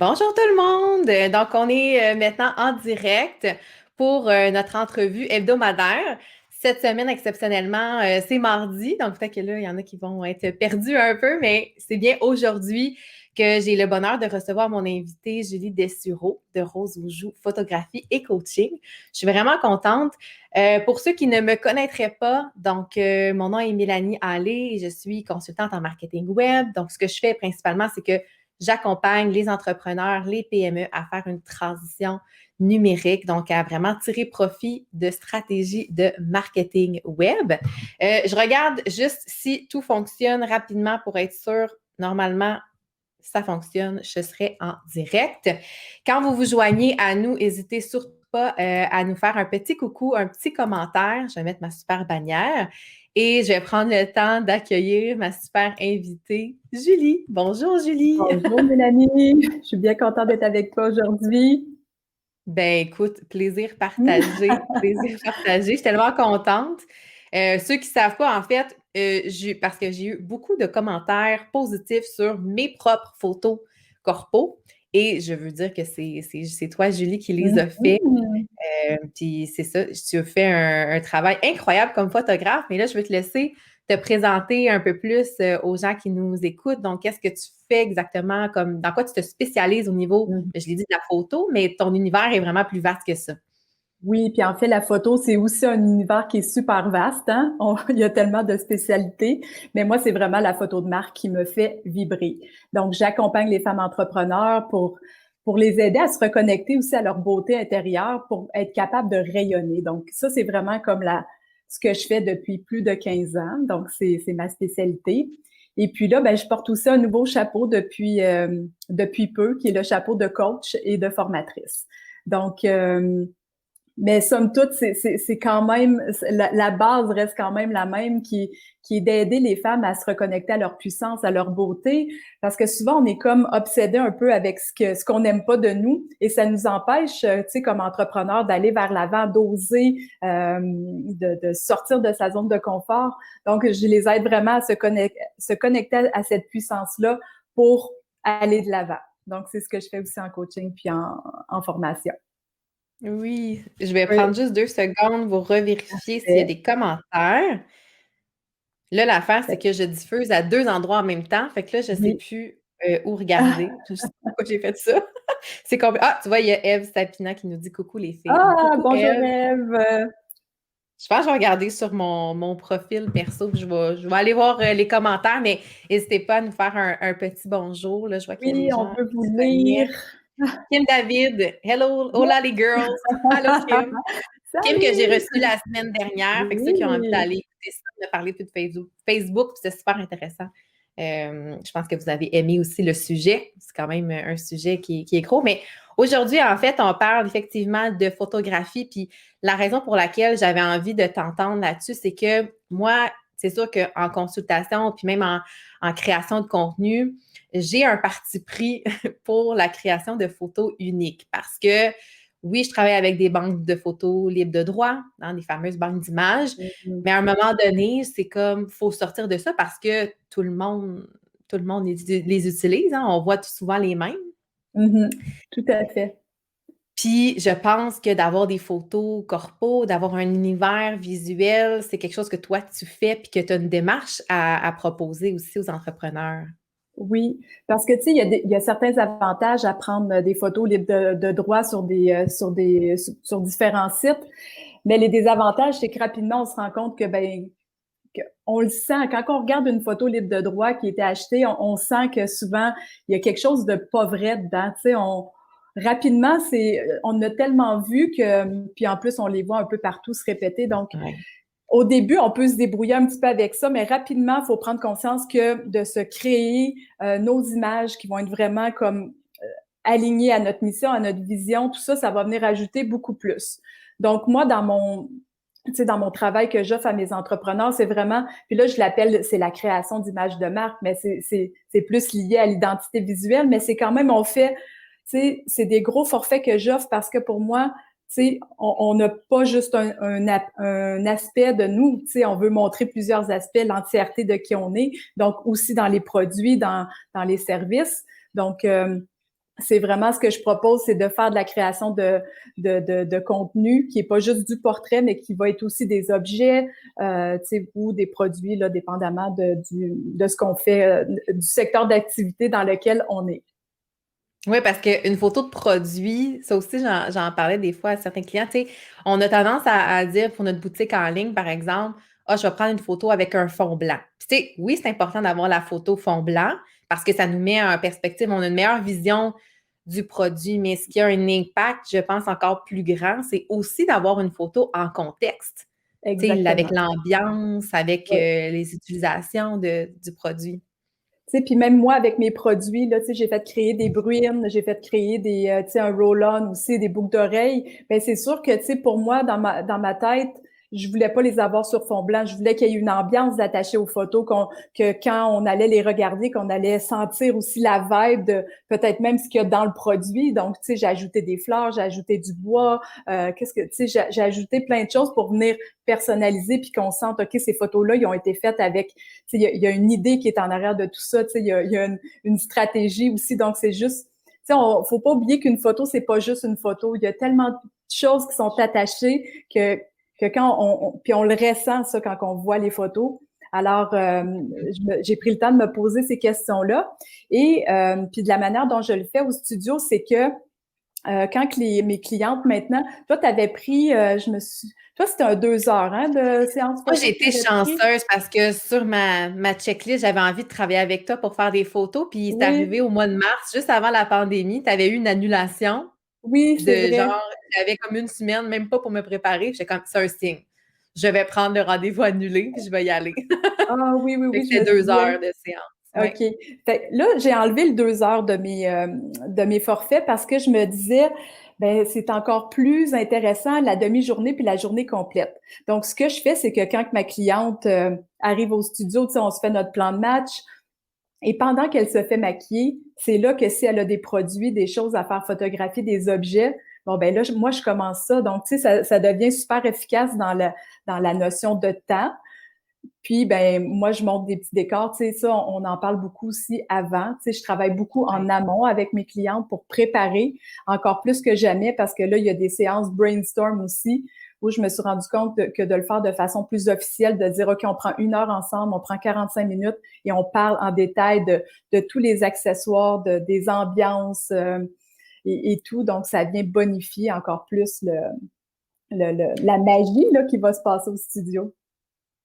Bonjour tout le monde! Donc, on est maintenant en direct pour notre entrevue hebdomadaire. Cette semaine, exceptionnellement, c'est mardi, donc peut-être que là, il y en a qui vont être perdus un peu, mais c'est bien aujourd'hui que j'ai le bonheur de recevoir mon invitée Julie Dessureau de Rose aux Joues Photographie et Coaching. Je suis vraiment contente. Pour ceux qui ne me connaîtraient pas, donc mon nom est Mélanie Allé et je suis consultante en marketing web. Donc, ce que je fais principalement, c'est que j'accompagne les entrepreneurs, les PME à faire une transition numérique, donc à vraiment tirer profit de stratégies de marketing web. Je regarde juste si tout fonctionne rapidement pour être sûr. Normalement, ça fonctionne, je serai en direct. Quand vous vous joignez à nous, n'hésitez surtout pas à nous faire un petit coucou, un petit commentaire. Je vais mettre ma super bannière et je vais prendre le temps d'accueillir ma super invitée, Julie. Bonjour, Julie. Bonjour Mélanie, je suis bien contente d'être avec toi aujourd'hui. Ben écoute, plaisir partagé, plaisir partagé. Je suis tellement contente. Ceux qui ne savent pas, en fait, parce que j'ai eu beaucoup de commentaires positifs sur mes propres photos corpo et je veux dire que c'est toi, Julie, qui les a fait. Mhm. Puis c'est ça, tu as fait un travail incroyable comme photographe, mais là, je vais te laisser te présenter un peu plus aux gens qui nous écoutent. Donc, qu'est-ce que tu fais exactement, comme dans quoi tu te spécialises au niveau, Mhm. je l'ai dit, de la photo, mais ton univers est vraiment plus vaste que ça. Oui, puis en fait, la photo, c'est aussi un univers qui est super vaste, hein? Il y a tellement de spécialités, mais moi, c'est vraiment la photo de marque qui me fait vibrer. Donc, j'accompagne les femmes entrepreneurs pour les aider à se reconnecter aussi à leur beauté intérieure pour être capable de rayonner. Donc, ça, c'est vraiment comme ce que je fais depuis plus de 15 ans. Donc, c'est ma spécialité. Et puis là, ben, je porte aussi un nouveau chapeau depuis peu, qui est le chapeau de coach et de formatrice. Donc, mais somme toute, c'est quand même, la base reste quand même la même, qui est d'aider les femmes à se reconnecter à leur puissance, à leur beauté, parce que souvent on est comme obsédé un peu avec ce qu'on n'aime pas de nous, et ça nous empêche, tu sais, comme entrepreneur, d'aller vers l'avant, d'oser, de sortir de sa zone de confort. Donc, je les aide vraiment à se connecter à cette puissance-là pour aller de l'avant. Donc, c'est ce que je fais aussi en coaching puis en formation. Oui, je vais Oui, prendre juste 2 secondes pour revérifier s'il y a parfait. des commentaires. Là, l'affaire, c'est que je diffuse à 2 endroits en même temps. Fait que là, je ne sais Oui. plus où regarder. Je sais pas pourquoi j'ai fait ça. C'est complet. Ah, tu vois, il y a Eve Sapina qui nous dit coucou les filles. Donc, Ah, coucou bonjour Eve. Ève. Je pense que je vais regarder sur mon profil perso, puis je vais aller voir les commentaires, mais n'hésitez pas à nous faire un petit bonjour. Là, je vois qu'il y a Oui, des on gens peut vous qui se lire. connectent. Kim David, hello, hola les girls. Hello Kim. Kim que j'ai Salut! reçu la semaine dernière. Fait que ceux qui ont envie Oui. d'aller écouter ça, on a parlé plus de Facebook, puis c'était super intéressant. Je pense que vous avez aimé aussi le sujet. C'est quand même un sujet qui est gros. Mais aujourd'hui, en fait, on parle effectivement de photographie. Puis la raison pour laquelle j'avais envie de t'entendre là-dessus, c'est que moi, c'est sûr qu'en consultation, puis même en création de contenu, j'ai un parti pris pour la création de photos uniques parce que oui, je travaille avec des banques de photos libres de droit, hein, des fameuses banques d'images, Mhm. mais à un moment donné, c'est comme, faut sortir de ça parce que tout le monde les utilise, hein, on voit tout souvent les mêmes. Mhm. Tout à fait. Puis, je pense que d'avoir des photos corpo, d'avoir un univers visuel, c'est quelque chose que toi, tu fais puis que tu as une démarche à proposer aussi aux entrepreneurs. Oui, parce que tu sais, il y a certains avantages à prendre des photos libres de droit sur différents sites, mais les désavantages, c'est que rapidement, on se rend compte on le sent. Quand on regarde une photo libre de droit qui a été achetée, on sent que souvent, il y a quelque chose de pas vrai dedans. Tu sais, rapidement, on a tellement vu puis en plus, on les voit un peu partout se répéter. Donc, Ouais. au début, on peut se débrouiller un petit peu avec ça, mais rapidement, il faut prendre conscience que de se créer nos images qui vont être vraiment comme alignées à notre mission, à notre vision, tout ça, ça va venir ajouter beaucoup plus. Donc, moi, tu sais, dans mon travail que j'offre à mes entrepreneurs, c'est vraiment, puis là, je l'appelle, c'est la création d'images de marque, mais c'est plus lié à l'identité visuelle, mais c'est quand même, tu sais, c'est des gros forfaits que j'offre parce que pour moi, tu sais, on n'a pas juste un aspect de nous, tu sais, on veut montrer plusieurs aspects, l'entièreté de qui on est, donc aussi dans les produits, dans les services. Donc, c'est vraiment ce que je propose, c'est de faire de la création de contenu qui est pas juste du portrait, mais qui va être aussi des objets, ou des produits, là, dépendamment de ce qu'on fait, du secteur d'activité dans lequel on est. Oui, parce qu'une photo de produit, ça aussi, j'en parlais des fois à certains clients. Tu sais, on a tendance à dire pour notre boutique en ligne, par exemple, ah, je vais prendre une photo avec un fond blanc. Puis, tu sais, oui, c'est important d'avoir la photo fond blanc parce que ça nous met en perspective, on a une meilleure vision du produit. Mais ce qui a un impact, je pense, encore plus grand, c'est aussi d'avoir une photo en contexte. Tu sais, avec Exactement. l'ambiance, avec Oui. les utilisations du produit. Tu sais, puis même moi, avec mes produits, là, tu sais, j'ai fait créer des bruines, j'ai fait créer tu sais, un roll-on aussi, des boucles d'oreilles. Ben c'est sûr que, tu sais, pour moi, dans ma tête, je voulais pas les avoir sur fond blanc. Je voulais qu'il y ait une ambiance attachée aux photos, que quand on allait les regarder, qu'on allait sentir aussi la vibe de peut-être même ce qu'il y a dans le produit. Donc, tu sais, j'ai ajouté des fleurs, j'ai ajouté du bois, tu sais, j'ai ajouté plein de choses pour venir personnaliser puis qu'on sente, OK, ces photos-là, ils ont été faites avec, il y a une idée qui est en arrière de tout ça. Il y a une stratégie aussi. Donc, c'est juste, faut pas oublier qu'une photo, c'est pas juste une photo. Il y a tellement de choses qui sont attachées que quand puis on le ressent, ça, quand on voit les photos. Alors, j'ai pris le temps de me poser ces questions-là. Et puis de la manière dont je le fais au studio, c'est que quand mes clientes maintenant, toi, tu avais pris, toi, c'était un 2 heures hein, de séance Moi, j'ai photo que tu été avais pris. chanceuse parce que sur ma checklist, j'avais envie de travailler avec toi pour faire des photos. Puis c'est Oui, arrivé au mois de mars, juste avant la pandémie. Tu avais eu une annulation oui, c'est de vrai. genre, j'avais comme une semaine, même pas pour me préparer. J'étais comme, c'est un signe. Je vais prendre le rendez-vous annulé, puis je vais y aller. Ah oui, oui, Fait que oui, je c'était me deux souviens. heures de séance. OK. Ouais. Fait que là, j'ai enlevé le 2 heures de mes forfaits parce que je me disais, ben, c'est encore plus intéressant la demi-journée puis la journée complète. Donc, ce que je fais, c'est que quand ma cliente arrive au studio, tu sais, on se fait notre plan de match et pendant qu'elle se fait maquiller, c'est là que si elle a des produits, des choses à faire photographier, des objets, bon, ben là, moi, je commence ça. Donc, tu sais, ça devient super efficace dans la notion de temps. Puis, ben moi, je monte des petits décors. Tu sais, ça, on en parle beaucoup aussi avant. Tu sais, je travaille beaucoup en Ouais. amont avec mes clientes pour préparer encore plus que jamais parce que là, il y a des séances brainstorm aussi où je me suis rendu compte que de le faire de façon plus officielle, de dire, OK, on prend 1 heure ensemble, on prend 45 minutes et on parle en détail de tous les accessoires, des ambiances et tout. Donc, ça vient bonifier encore plus la magie là, qui va se passer au studio.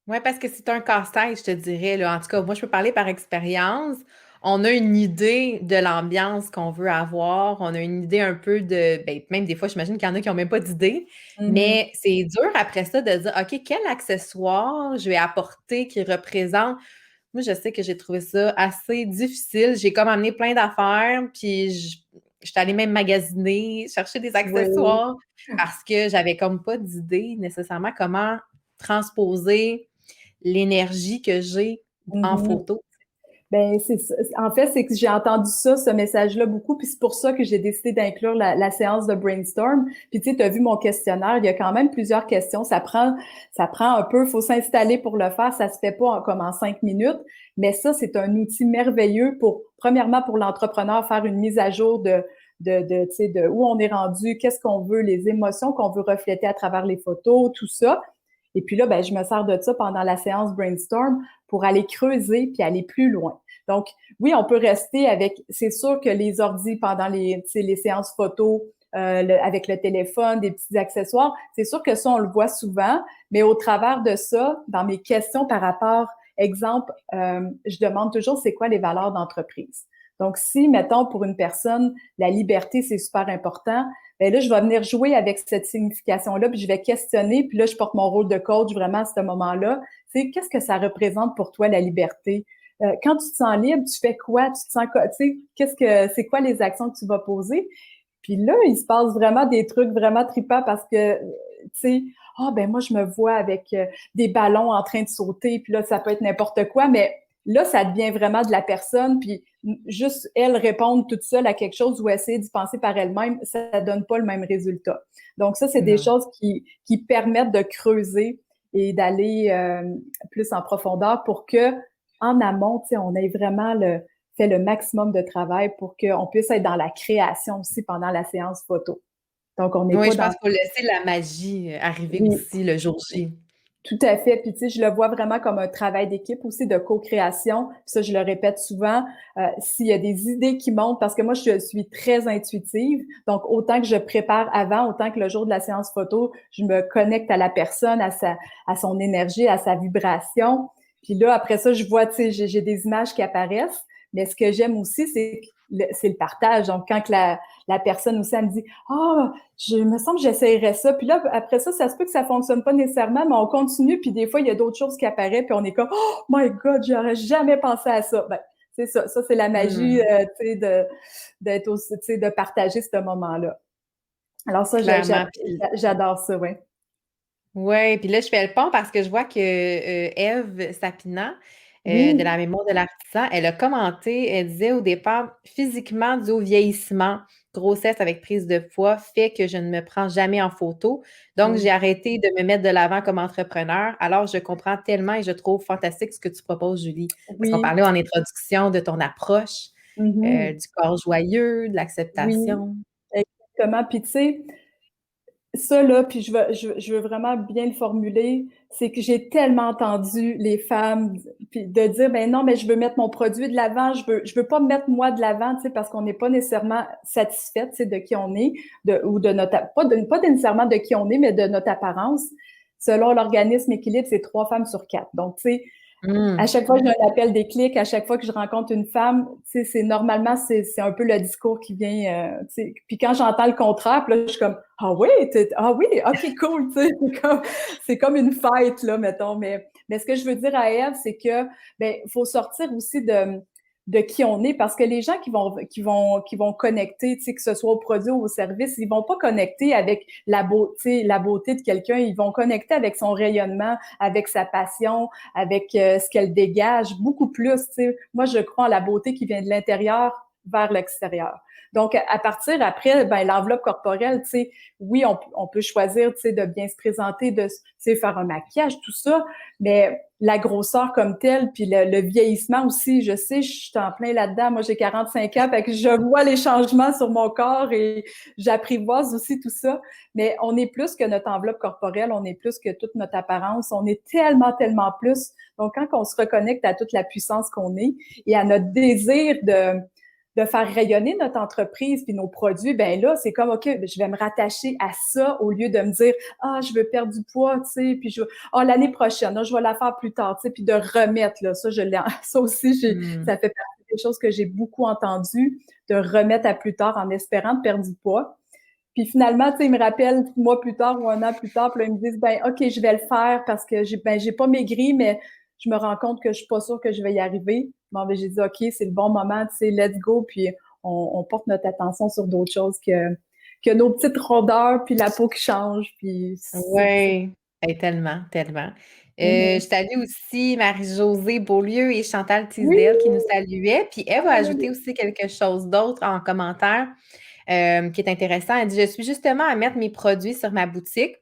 Ouais, parce que c'est un casse-tête, je te dirais, là. En tout cas, moi, je peux parler par expérience. On a une idée de l'ambiance qu'on veut avoir. On a une idée un peu ben, même des fois, j'imagine qu'il y en a qui n'ont même pas d'idée. Mhm. Mais c'est dur après ça de dire, OK, quel accessoire je vais apporter qui représente. Moi, je sais que j'ai trouvé ça assez difficile. J'ai comme amené plein d'affaires, puis j'étais allée même magasiner, chercher des Oui. accessoires parce que j'avais comme pas d'idée nécessairement comment transposer l'énergie que j'ai en Mhm. photo. Ben, en fait, c'est que j'ai entendu ça, ce message-là beaucoup, puis c'est pour ça que j'ai décidé d'inclure la séance de brainstorm. Puis tu sais, tu as vu mon questionnaire, il y a quand même plusieurs questions. Ça prend un peu, faut s'installer pour le faire, ça se fait pas comme en 5 minutes, mais ça, c'est un outil merveilleux premièrement, pour l'entrepreneur, faire une mise à jour tu sais, de où on est rendu, qu'est-ce qu'on veut, les émotions qu'on veut refléter à travers les photos, tout ça. Et puis là, ben, je me sers de ça pendant la séance brainstorm pour aller creuser puis aller plus loin. Donc, oui, on peut rester avec, c'est sûr que les ordis pendant les séances photos, avec le téléphone, des petits accessoires, c'est sûr que ça, on le voit souvent, mais au travers de ça, dans mes questions par rapport, exemple, je demande toujours c'est quoi les valeurs d'entreprise. Donc, si, mettons, pour une personne, la liberté, c'est super important, ben là, je vais venir jouer avec cette signification-là, puis je vais questionner, puis là, je porte mon rôle de coach vraiment à ce moment-là. Tu sais, qu'est-ce que ça représente pour toi, la liberté? Quand tu te sens libre, tu fais quoi? Tu te sens quoi? Tu sais, c'est quoi les actions que tu vas poser? Puis là, il se passe vraiment des trucs vraiment tripants parce que, tu sais, ah ben moi, je me vois avec des ballons en train de sauter, puis là, ça peut être n'importe quoi, mais là, ça devient vraiment de la personne, puis juste elle répondre toute seule à quelque chose ou essayer d'y penser par elle-même, ça donne pas le même résultat. Donc ça, c'est des Non. choses qui permettent de creuser et d'aller plus en profondeur pour que en amont, tu sais, on ait vraiment fait le maximum de travail pour qu'on puisse être dans la création aussi pendant la séance photo. Donc, on n'est Oui, pas je pense dans... qu'il faut laisser la magie arriver Oui, aussi le jour J. tout à fait. Puis, tu sais, je le vois vraiment comme un travail d'équipe aussi, de co-création. Puis ça, je le répète souvent. S'il y a des idées qui montent, parce que moi, je suis très intuitive. Donc, autant que je prépare avant, autant que le jour de la séance photo, je me connecte à la personne, à son énergie, à sa vibration. Puis là, après ça, je vois, tu sais, j'ai des images qui apparaissent. Mais ce que j'aime aussi, c'est le partage. Donc, quand que la personne aussi, elle me dit, ah, je me semble que j'essayerais ça. Puis là, après ça, ça se peut que ça fonctionne pas nécessairement, mais on continue. Puis des fois, il y a d'autres choses qui apparaissent, puis on est comme, oh my God, j'aurais jamais pensé à ça. Ben, c'est ça. Ça, c'est la magie, Hmm, tu sais, d'être aussi, tu sais, de partager ce moment-là. Alors ça, clairement. Puis, j'adore ça, oui. ouais, puis là, je fais le pont parce que je vois que Ève Sapina, de Oui, la mémoire de l'artisan, elle a commenté, elle disait au départ, physiquement dû au vieillissement, grossesse avec prise de poids, fait que je ne me prends jamais en photo. Donc, j'ai oui, arrêté de me mettre de l'avant comme entrepreneur. Alors, je comprends tellement et je trouve fantastique ce que tu proposes, Julie. Parce qu'on oui. parlait en introduction de ton approche, Mhm. du corps joyeux, de Oui, l'acceptation. exactement. Puis tu sais, ça, là, puis je veux vraiment bien le formuler, c'est que j'ai tellement entendu les femmes puis de dire, ben non, mais je veux mettre mon produit de l'avant, je veux pas me mettre moi de l'avant, tu sais, parce qu'on n'est pas nécessairement satisfaite, tu sais, de qui on est, ou de notre, pas nécessairement de qui on est, mais de notre apparence. Selon l'organisme Équilibre, c'est 3 femmes sur 4. Donc, tu sais, à Hmm. chaque fois que j'ai un appel des clics, à chaque fois que je rencontre une femme, tu sais, c'est normalement, c'est un peu le discours qui vient, tu sais. Puis quand j'entends le contraire, puis là, je suis comme, ah oui, ah oui, ok, cool, tu sais, c'est comme une fête, là, mettons. Mais ce que je veux dire à Ève, c'est que, ben, faut sortir aussi de qui on est, parce que les gens qui vont connecter, tu sais, que ce soit au produit ou au service, ils vont pas connecter avec la beauté de quelqu'un, ils vont connecter avec son rayonnement, avec sa passion, avec ce qu'elle dégage, beaucoup plus. Tu sais. Moi, je crois en la beauté qui vient de l'intérieur vers l'extérieur. Donc, à partir après, ben l'enveloppe corporelle, tu sais, oui, on peut choisir, tu sais, de bien se présenter, de, tu sais, faire un maquillage, tout ça, mais la grosseur comme telle, puis le vieillissement aussi, je sais, je suis en plein là-dedans. Moi, j'ai 45 ans, fait que je vois les changements sur mon corps et j'apprivoise aussi tout ça. Mais on est plus que notre enveloppe corporelle, on est plus que toute notre apparence, on est tellement, tellement plus. Donc, quand on se reconnecte à toute la puissance qu'on est et à notre désir de faire rayonner notre entreprise puis nos produits, ben là, c'est comme, OK, je vais me rattacher à ça au lieu de me dire, ah, je veux perdre du poids, tu sais, puis l'année prochaine, là, je vais la faire plus tard, tu sais, puis de remettre, là, ça, ça aussi, Hmm. ça fait partie des choses que j'ai beaucoup entendues, de remettre à plus tard en espérant de perdre du poids. Puis finalement, tu sais, ils me rappellent 6 mois plus tard ou un an plus tard, puis là, ils me disent, ben, OK, je vais le faire parce que j'ai pas maigri, mais je me rends compte que je suis pas sûre que je vais y arriver. Bon, ben, j'ai dit, OK, c'est le bon moment, tu sais, let's go, puis on porte notre attention sur d'autres choses que nos petites rondeurs, puis la peau qui change, puis Oui, tellement, tellement. Mhm. Je salue aussi Marie-Josée Beaulieu et Chantal Oui, Tisdale qui nous saluaient. Puis Eve a ajouté hallelujah. aussi quelque chose d'autre en commentaire qui est intéressant. Elle dit, je suis justement à mettre mes produits sur ma boutique.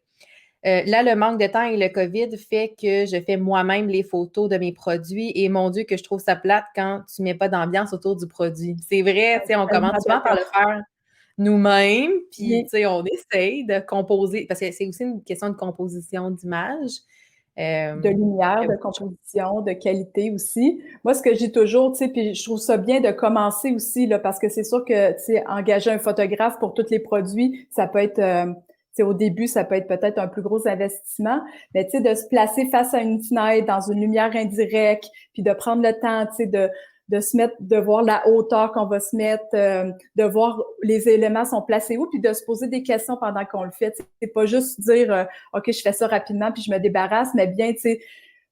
Là, le manque de temps et le COVID fait que je fais moi-même les photos de mes produits et mon Dieu, que je trouve ça plate quand tu mets pas d'ambiance autour du produit. C'est vrai, tu sais, on commence Tellement souvent par le d'accord. faire nous-mêmes, puis tu Oui. sais, on essaye de composer, parce que c'est aussi une question de composition d'image. De lumière, de composition, de qualité aussi. Moi, ce que j'ai toujours, tu sais, puis je trouve ça bien de commencer aussi, là, parce que c'est sûr que, tu sais, engager un photographe pour tous les produits, ça peut être, tu sais, au début, ça peut être peut-être un plus gros investissement, mais tu sais, de se placer face à une fenêtre, dans une lumière indirecte, puis de prendre le temps, tu sais, de se mettre, de voir la hauteur qu'on va se mettre, de voir les éléments sont placés où, puis de se poser des questions pendant qu'on le fait. C'est pas juste dire OK, je fais ça rapidement puis je me débarrasse, mais bien, tu sais,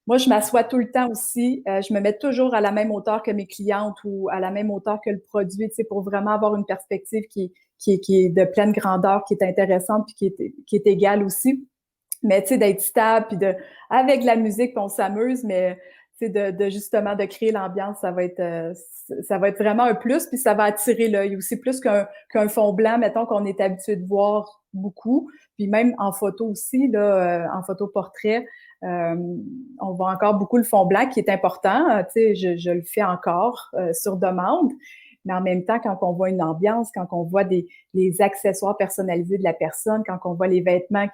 moi, je m'assois tout le temps aussi. Je me mets toujours à la même hauteur que mes clientes ou à la même hauteur que le produit, tu sais, pour vraiment avoir une perspective qui est de pleine grandeur, qui est intéressante puis qui est égale aussi. Mais tu sais, d'être stable puis avec la musique, puis on s'amuse, mais tu sais, de justement de créer l'ambiance, ça va être vraiment un plus, puis ça va attirer l'œil aussi plus qu'un fond blanc, mettons qu'on est habitué de voir beaucoup, puis même en photo aussi là, en photo portrait, On voit encore beaucoup le fond blanc qui est important. Tu sais, je le fais encore sur demande. Mais en même temps, quand on voit une ambiance, quand on voit les accessoires personnalisés de la personne, quand on voit les vêtements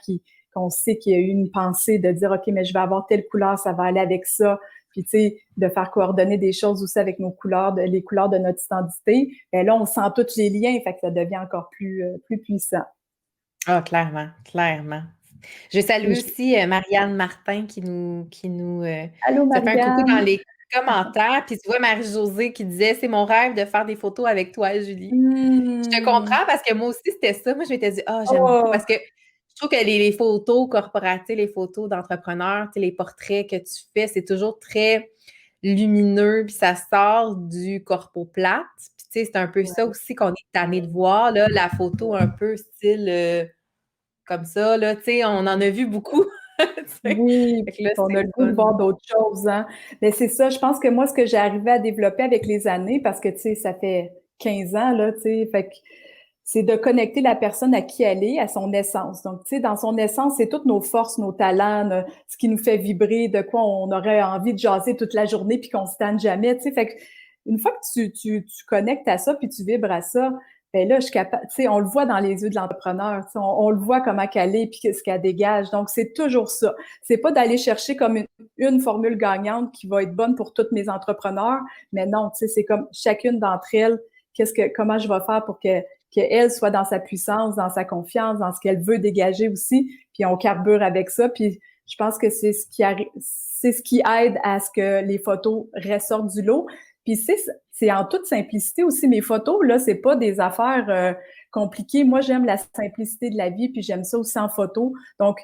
qu'on sait qu'il y a eu une pensée de dire, OK, mais je vais avoir telle couleur, ça va aller avec ça. Puis, tu sais, de faire coordonner des choses aussi avec nos couleurs, les couleurs de notre identité. Et là, on sent tous les liens, fait que ça devient encore plus puissant. Ah, clairement, clairement. Je salue aussi Marianne Martin qui nous Allô, se fait un coucou dans Marianne. les commentaires. Puis tu vois Marie-Josée qui disait, c'est mon rêve de faire des photos avec toi, Julie. Je te Hmm. comprends parce que moi aussi, c'était ça. Moi, je m'étais dit, ah, j'aime beaucoup Oh, parce que je trouve que les photos corporatives, les photos d'entrepreneurs, tu sais, les portraits que tu fais, c'est toujours très lumineux, puis ça sort du corpo plate. Puis tu sais, c'est un peu ça ouais. aussi qu'on est tanné de voir, là, la photo un peu style comme ça, là, tu sais, on en a vu beaucoup. Tu sais. Oui, Fait que là, on c'est a le le goût de fun. voir d'autres choses, hein. Mais c'est ça, je pense que moi, ce que j'ai arrivé à développer avec les années, parce que, tu sais, ça fait 15 ans, là, tu sais, fait que c'est de connecter la personne à qui elle est, à son essence. Donc, tu sais, dans son essence, c'est toutes nos forces, nos talents, ce qui nous fait vibrer, de quoi on aurait envie de jaser toute la journée puis qu'on se tanne jamais, tu sais. Fait que une fois que tu connectes à ça puis tu vibres à ça, ben là, je suis capable, tu sais, on le voit dans les yeux de l'entrepreneur, tu sais, on le voit comment qu'elle est puis ce qu'elle dégage. Donc, c'est toujours ça. C'est pas d'aller chercher comme une formule gagnante qui va être bonne pour tous mes entrepreneurs, mais non, tu sais, c'est comme chacune d'entre elles, comment je vais faire pour qu'elle soit dans sa puissance, dans sa confiance, dans ce qu'elle veut dégager aussi, puis on carbure avec ça, puis je pense que c'est ce qui aide à ce que les photos ressortent du lot. Puis c'est en toute simplicité aussi mes photos là, c'est pas des affaires compliquées. Moi, j'aime la simplicité de la vie, puis j'aime ça aussi en photo. Donc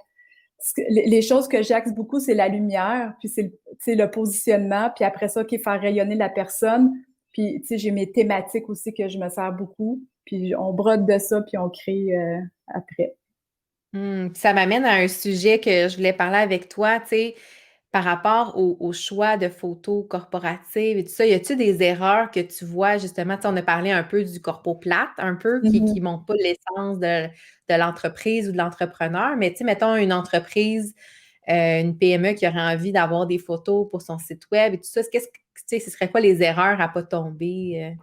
les choses que j'axe beaucoup, c'est la lumière, puis c'est le positionnement, puis après ça, qui faire rayonner la personne. Puis, tu sais, j'ai mes thématiques aussi que je me sers beaucoup. Puis, on brode de ça, puis on crée après. Ça m'amène à un sujet que je voulais parler avec toi, tu sais, par rapport au choix de photos corporatives et tout ça. Y a-tu des erreurs que tu vois justement? Tu sais, on a parlé un peu du corpo plate, un peu, qui Mhm. ne montre pas l'essence de l'entreprise ou de l'entrepreneur. Mais tu sais, mettons une entreprise, une PME qui aurait envie d'avoir des photos pour son site web et tout ça. Qu'est-ce que, tu sais, ce serait quoi les erreurs à ne pas tomber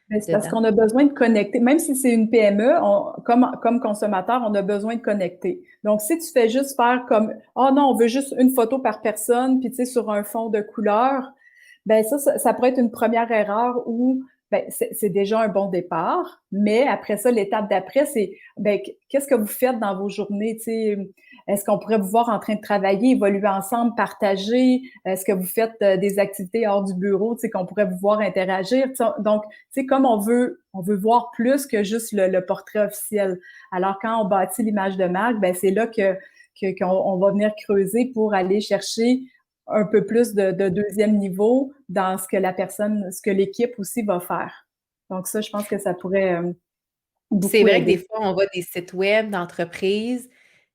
Mais c'est parce dedans? qu'on a besoin de connecter. Même si c'est une PME, comme consommateur, on a besoin de connecter. Donc, si tu fais juste faire comme, oh non, on veut juste une photo par personne, puis tu sais, sur un fond de couleur, ben ça pourrait être une première erreur où ben, c'est déjà un bon départ. Mais après ça, l'étape d'après, c'est ben, qu'est-ce que vous faites dans vos journées? Tu sais, est-ce qu'on pourrait vous voir en train de travailler, évoluer ensemble, partager? Est-ce que vous faites des activités hors du bureau, tu sais, qu'on pourrait vous voir interagir? Donc, tu sais, comme on veut voir plus que juste le portrait officiel. Alors, quand on bâtit l'image de marque, ben c'est là qu'on va venir creuser pour aller chercher un peu plus de deuxième niveau dans ce que l'équipe aussi va faire. Donc ça, je pense que ça pourrait C'est beaucoup vrai que des aider. fois, on voit des sites web d'entreprises,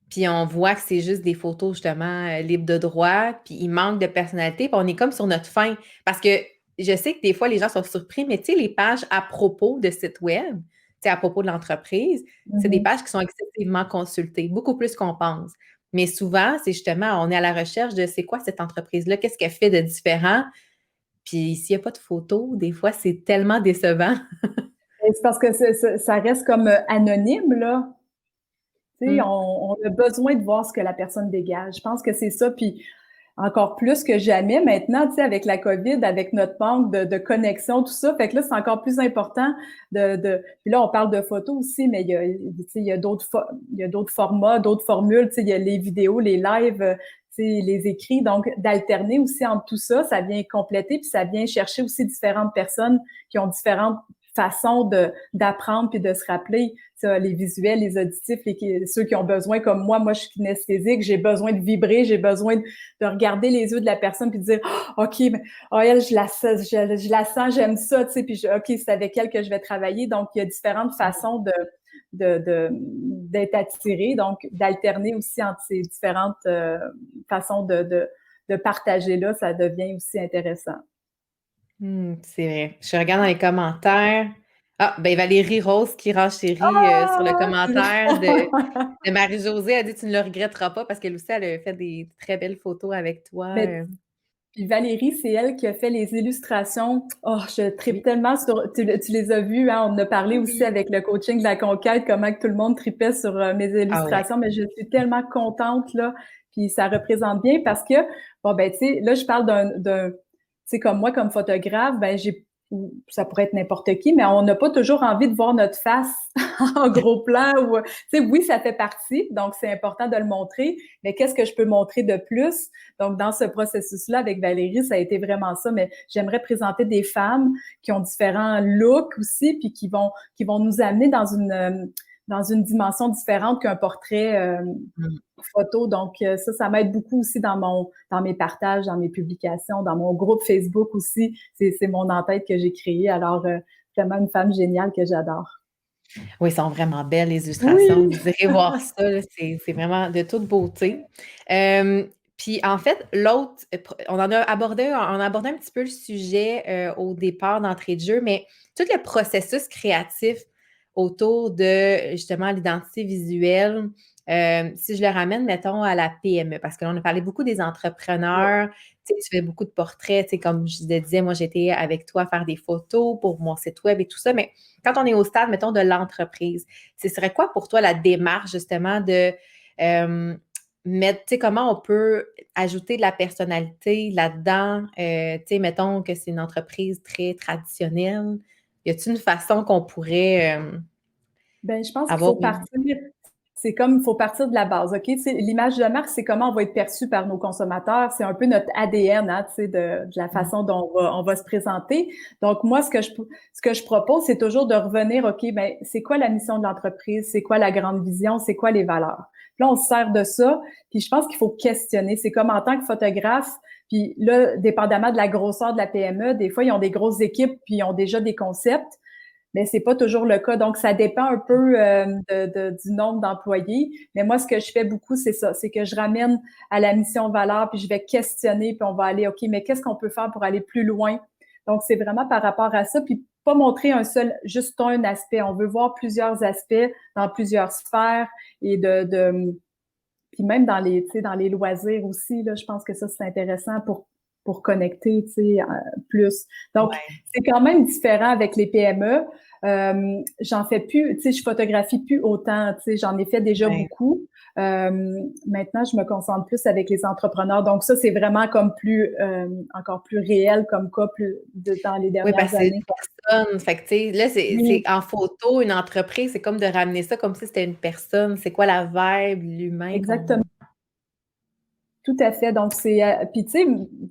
puis on voit que c'est juste des photos justement libres de droit, puis il manque de personnalité, puis on est comme sur notre faim. Parce que je sais que des fois, les gens sont surpris, mais tu sais, les pages à propos de sites web, tu sais, à propos de l'entreprise, c'est des Mhm. pages qui sont excessivement consultées, beaucoup plus qu'on pense. Mais souvent, c'est justement, on est à la recherche de c'est quoi cette entreprise-là, qu'est-ce qu'elle fait de différent. Puis s'il n'y a pas de photos, des fois, c'est tellement décevant. Et c'est parce que ça reste comme anonyme, là. Tu sais, on a besoin de voir ce que la personne dégage. Je pense que c'est ça. Puis encore plus que jamais maintenant, tu sais, avec la COVID, avec notre manque de connexion, tout ça. Fait que là, c'est encore plus important Puis là, on parle de photos aussi, mais tu sais, il y a d'autres formats, d'autres formules. Tu sais, il y a les vidéos, les lives, tu sais, les écrits. Donc, d'alterner aussi entre tout ça, ça vient compléter, puis ça vient chercher aussi différentes personnes qui ont différentes façons d'apprendre puis de se rappeler ça, les visuels, les auditifs, ceux qui ont besoin comme moi je suis kinesthésique, j'ai besoin de vibrer, j'ai besoin de regarder les yeux de la personne puis de dire OK, mais elle, je la sens, j'aime ça, tu sais, puis OK, c'est avec elle que je vais travailler. Donc, il y a différentes façons d'être attiré, donc d'alterner aussi entre ces différentes façons de partager là, ça devient aussi intéressant. C'est vrai. Je regarde dans les commentaires. Ah, ben Valérie Rose qui renchérit sur le Ah! commentaire de Marie-Josée. Elle dit tu ne le regretteras pas parce qu'elle aussi, elle a fait des très belles photos avec toi. Mais puis Valérie, c'est elle qui a fait les illustrations. Oh, je tripe Oui. tellement sur. Tu les as vues, hein? On en a parlé aussi Oui. avec le coaching de la conquête, comment que tout le monde tripait sur mes Ah ouais. illustrations. Mais je suis tellement contente, là. Puis ça représente bien parce que, bon, ben, tu sais, là, je parle tu sais, comme moi, comme photographe, ben, ou ça pourrait être n'importe qui, mais on n'a pas toujours envie de voir notre face en gros plan ou, tu sais, oui, ça fait partie, donc c'est important de le montrer, mais qu'est-ce que je peux montrer de plus? Donc, dans ce processus-là, avec Valérie, ça a été vraiment ça, mais j'aimerais présenter des femmes qui ont différents looks aussi, puis qui vont nous amener dans une dimension différente qu'un portrait Mm. photo. Donc, ça m'aide beaucoup aussi dans mes partages, dans mes publications, dans mon groupe Facebook aussi. C'est mon en-tête que j'ai créé. Alors, vraiment une femme géniale que j'adore. Oui, ils sont vraiment belles, les illustrations. Oui! Vous irez voir ça, là, c'est vraiment de toute beauté. Euh, Puis en fait, l'autre, on a abordé un petit peu le sujet au départ d'entrée de jeu, mais tout le processus créatif autour de justement l'identité visuelle, si je le ramène, mettons, à la PME, parce que là, on a parlé beaucoup des Ouais. entrepreneurs, tu sais, tu fais beaucoup de portraits, tu sais, comme je te disais, moi, j'étais avec toi faire des photos pour mon site web et tout ça, mais quand on est au stade, mettons, de l'entreprise, ce serait quoi pour toi la démarche, justement, de mettre, tu sais, comment on peut ajouter de la personnalité là-dedans? Tu sais, mettons que c'est une entreprise très traditionnelle. Y a-t-il une façon qu'on pourrait Ben, je pense qu'il avoir faut une... partir. C'est comme, il faut partir de la base, OK? Tu sais, l'image de marque, c'est comment on va être perçu par nos consommateurs. C'est un peu notre ADN, hein, tu sais, de la façon dont on va se présenter. Donc, moi, ce que je propose, c'est toujours de revenir, OK, ben, c'est quoi la mission de l'entreprise? C'est quoi la grande vision? C'est quoi les valeurs? Puis là, on se sert de ça. Puis je pense qu'il faut questionner. C'est comme en tant que photographe, puis là, dépendamment de la grosseur de la PME, des fois, ils ont des grosses équipes, puis ils ont déjà des concepts. Mais c'est pas toujours le cas. Donc, ça dépend un peu du nombre d'employés. Mais moi, ce que je fais beaucoup, c'est ça. C'est que je ramène à la mission valeur, puis je vais questionner, puis on va aller, OK, mais qu'est-ce qu'on peut faire pour aller plus loin? Donc, c'est vraiment par rapport à ça. Puis pas montrer juste un aspect. On veut voir plusieurs aspects dans plusieurs sphères et puis même dans les loisirs aussi, là, je pense que ça, c'est intéressant pour connecter, tu sais, plus. Donc, Ouais, c'est quand même différent avec les PME. J'en fais plus, tu sais, je photographie plus autant, tu sais, j'en ai fait déjà ouais. beaucoup. Maintenant, je me concentre plus avec les entrepreneurs. Donc, ça, c'est vraiment comme encore plus réel comme cas dans les Oui, parce dernières que c'est années. une personne. Fait que, tu sais, là, c'est Oui, en photo, une entreprise, c'est comme de ramener ça comme si c'était une personne. C'est quoi la vibe, l'humain qu'on... exactement. Tout à fait. Donc, puis tu sais,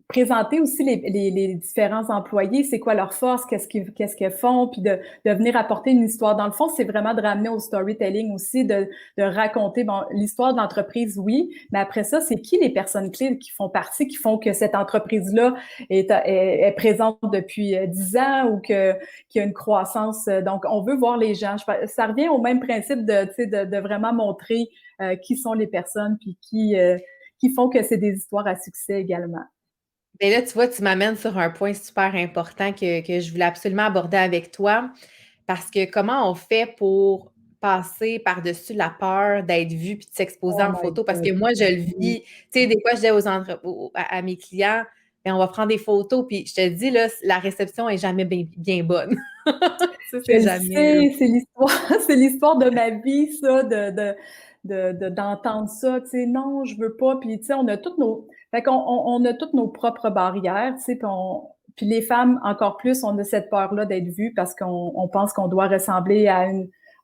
présenter aussi les différents employés, c'est quoi leur force, qu'est-ce qu'ils font, puis de venir apporter une histoire. Dans le fond, c'est vraiment de ramener au storytelling aussi, de raconter, bon, l'histoire de l'entreprise, oui, mais après ça, c'est qui les personnes clés qui font partie, qui font que cette entreprise-là est présente depuis 10 ans ou qu'il y a une croissance. Donc, on veut voir les gens. Ça revient au même principe tu sais, de vraiment montrer qui sont les personnes, puis qui font que c'est des histoires à succès également. Mais là, tu vois, tu m'amènes sur un point super important que je voulais absolument aborder avec toi. Parce que comment on fait pour passer par-dessus la peur d'être vu puis de s'exposer Oh en my photo? Parce que God. moi, je le Oui. vis. Tu sais, des fois, je dis à mes clients, mais on va prendre des photos, puis je te dis, là, la réception est jamais bien, bien bonne. Ça, Je c'est le jamais. sais, c'est l'histoire, c'est l'histoire de ma vie, ça, d'entendre ça, tu sais, non, je veux pas, puis tu sais, fait qu'on on a toutes nos propres barrières, tu sais, puis les femmes, encore plus, on a cette peur-là d'être vues parce qu'on pense qu'on doit ressembler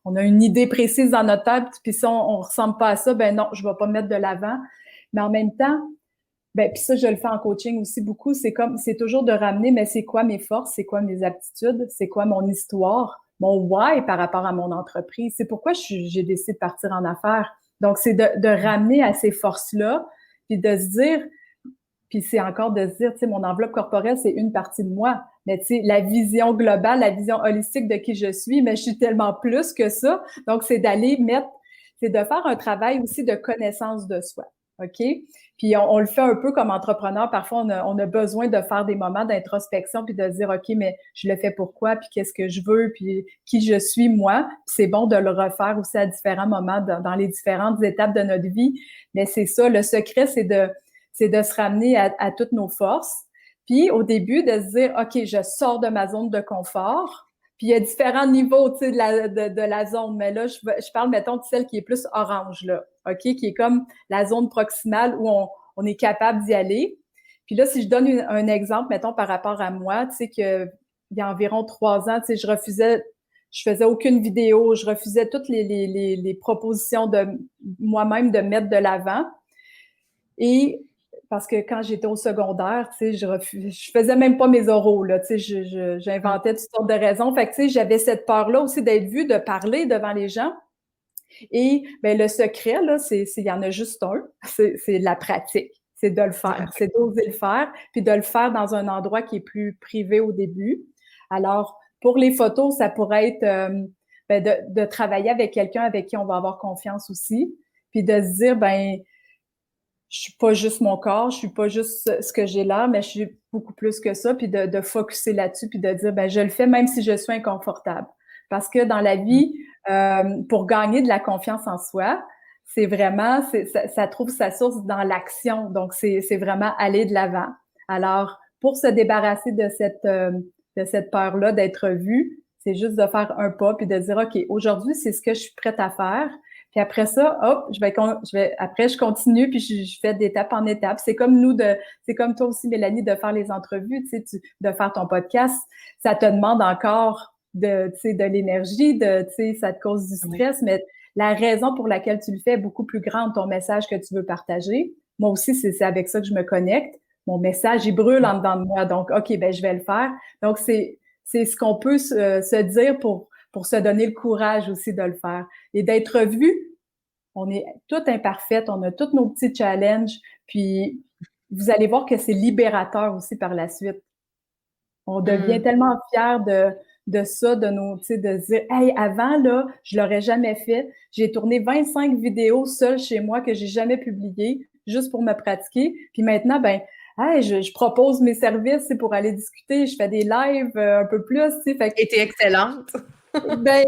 on a une idée précise dans notre tête, puis si on ressemble pas à ça, ben non, je vais pas me mettre de l'avant. Mais en même temps, ben, puis ça, je le fais en coaching aussi beaucoup. C'est toujours de ramener, mais c'est quoi mes forces, c'est quoi mes aptitudes, c'est quoi mon histoire, mon why par rapport à mon entreprise. C'est pourquoi j'ai décidé de partir en affaires. Donc, c'est de ramener à ces forces-là, puis de se dire, puis c'est encore de se dire, tu sais, mon enveloppe corporelle, c'est une partie de moi. Mais tu sais, la vision globale, la vision holistique de qui je suis, mais je suis tellement plus que ça. Donc, c'est de faire un travail aussi de connaissance de soi. OK? Puis on le fait un peu comme entrepreneur. Parfois, on a besoin de faire des moments d'introspection puis de dire, OK, mais je le fais pourquoi, puis qu'est-ce que je veux, puis qui je suis moi. Puis c'est bon de le refaire aussi à différents moments dans les différentes étapes de notre vie. Mais c'est ça, le secret, c'est de se ramener à toutes nos forces. Puis au début, de se dire, OK, je sors de ma zone de confort. Puis il y a différents niveaux, tu sais, de la zone. Mais là, je parle, mettons, de celle qui est plus orange, là. OK? Qui est comme la zone proximale où on est capable d'y aller. Puis là, si je donne un exemple, mettons, par rapport à moi, tu sais, que il y a environ 3 ans, tu sais, je faisais aucune vidéo, je refusais toutes les propositions de moi-même de mettre de l'avant. Et parce que quand j'étais au secondaire, tu sais, je faisais même pas mes oraux, là, tu sais, j'inventais toutes sortes de raisons. Fait que, tu sais, j'avais cette peur-là aussi d'être vue, de parler devant les gens. Et ben, le secret, là, il y en a juste un, c'est la pratique. C'est de le faire, c'est d'oser le faire, puis de le faire dans un endroit qui est plus privé au début. Alors, pour les photos, ça pourrait être ben, de travailler avec quelqu'un avec qui on va avoir confiance aussi, puis de se dire, ben, je suis pas juste mon corps, je suis pas juste ce que j'ai là, mais je suis beaucoup plus que ça, puis de focusser là-dessus, puis de dire, ben, je le fais même si je suis inconfortable. Parce que dans la vie, pour gagner de la confiance en soi, c'est vraiment, ça trouve sa source dans l'action. Donc, c'est vraiment aller de l'avant. Alors, pour se débarrasser de cette peur-là d'être vu, c'est juste de faire un pas puis de dire, OK, aujourd'hui, c'est ce que je suis prête à faire. Puis après ça, hop, après, je continue puis je fais d'étape en étape. C'est comme c'est comme toi aussi, Mélanie, de faire les entrevues, tu sais, de faire ton podcast. Ça te demande encore de l'énergie, tu sais, ça te cause du stress, mais la raison pour laquelle tu le fais est beaucoup plus grande, ton message que tu veux partager. Moi aussi, c'est avec ça que je me connecte. Mon message, il brûle en dedans de moi. Donc, OK, ben, je vais le faire. Donc, c'est ce qu'on peut se dire pour se donner le courage aussi de le faire. Et d'être vu, on est toutes imparfaites, on a tous nos petits challenges, puis vous allez voir que c'est libérateur aussi par la suite. On devient tellement fiers de ça, tu sais, de dire, hey, avant, là, je l'aurais jamais fait. J'ai tourné 25 vidéos seule chez moi que j'ai jamais publiées, juste pour me pratiquer. Puis maintenant, ben, hey, je propose mes services, c'est pour aller discuter. Je fais des lives un peu plus, tu sais. Fait que, Et t'es excellente. ben,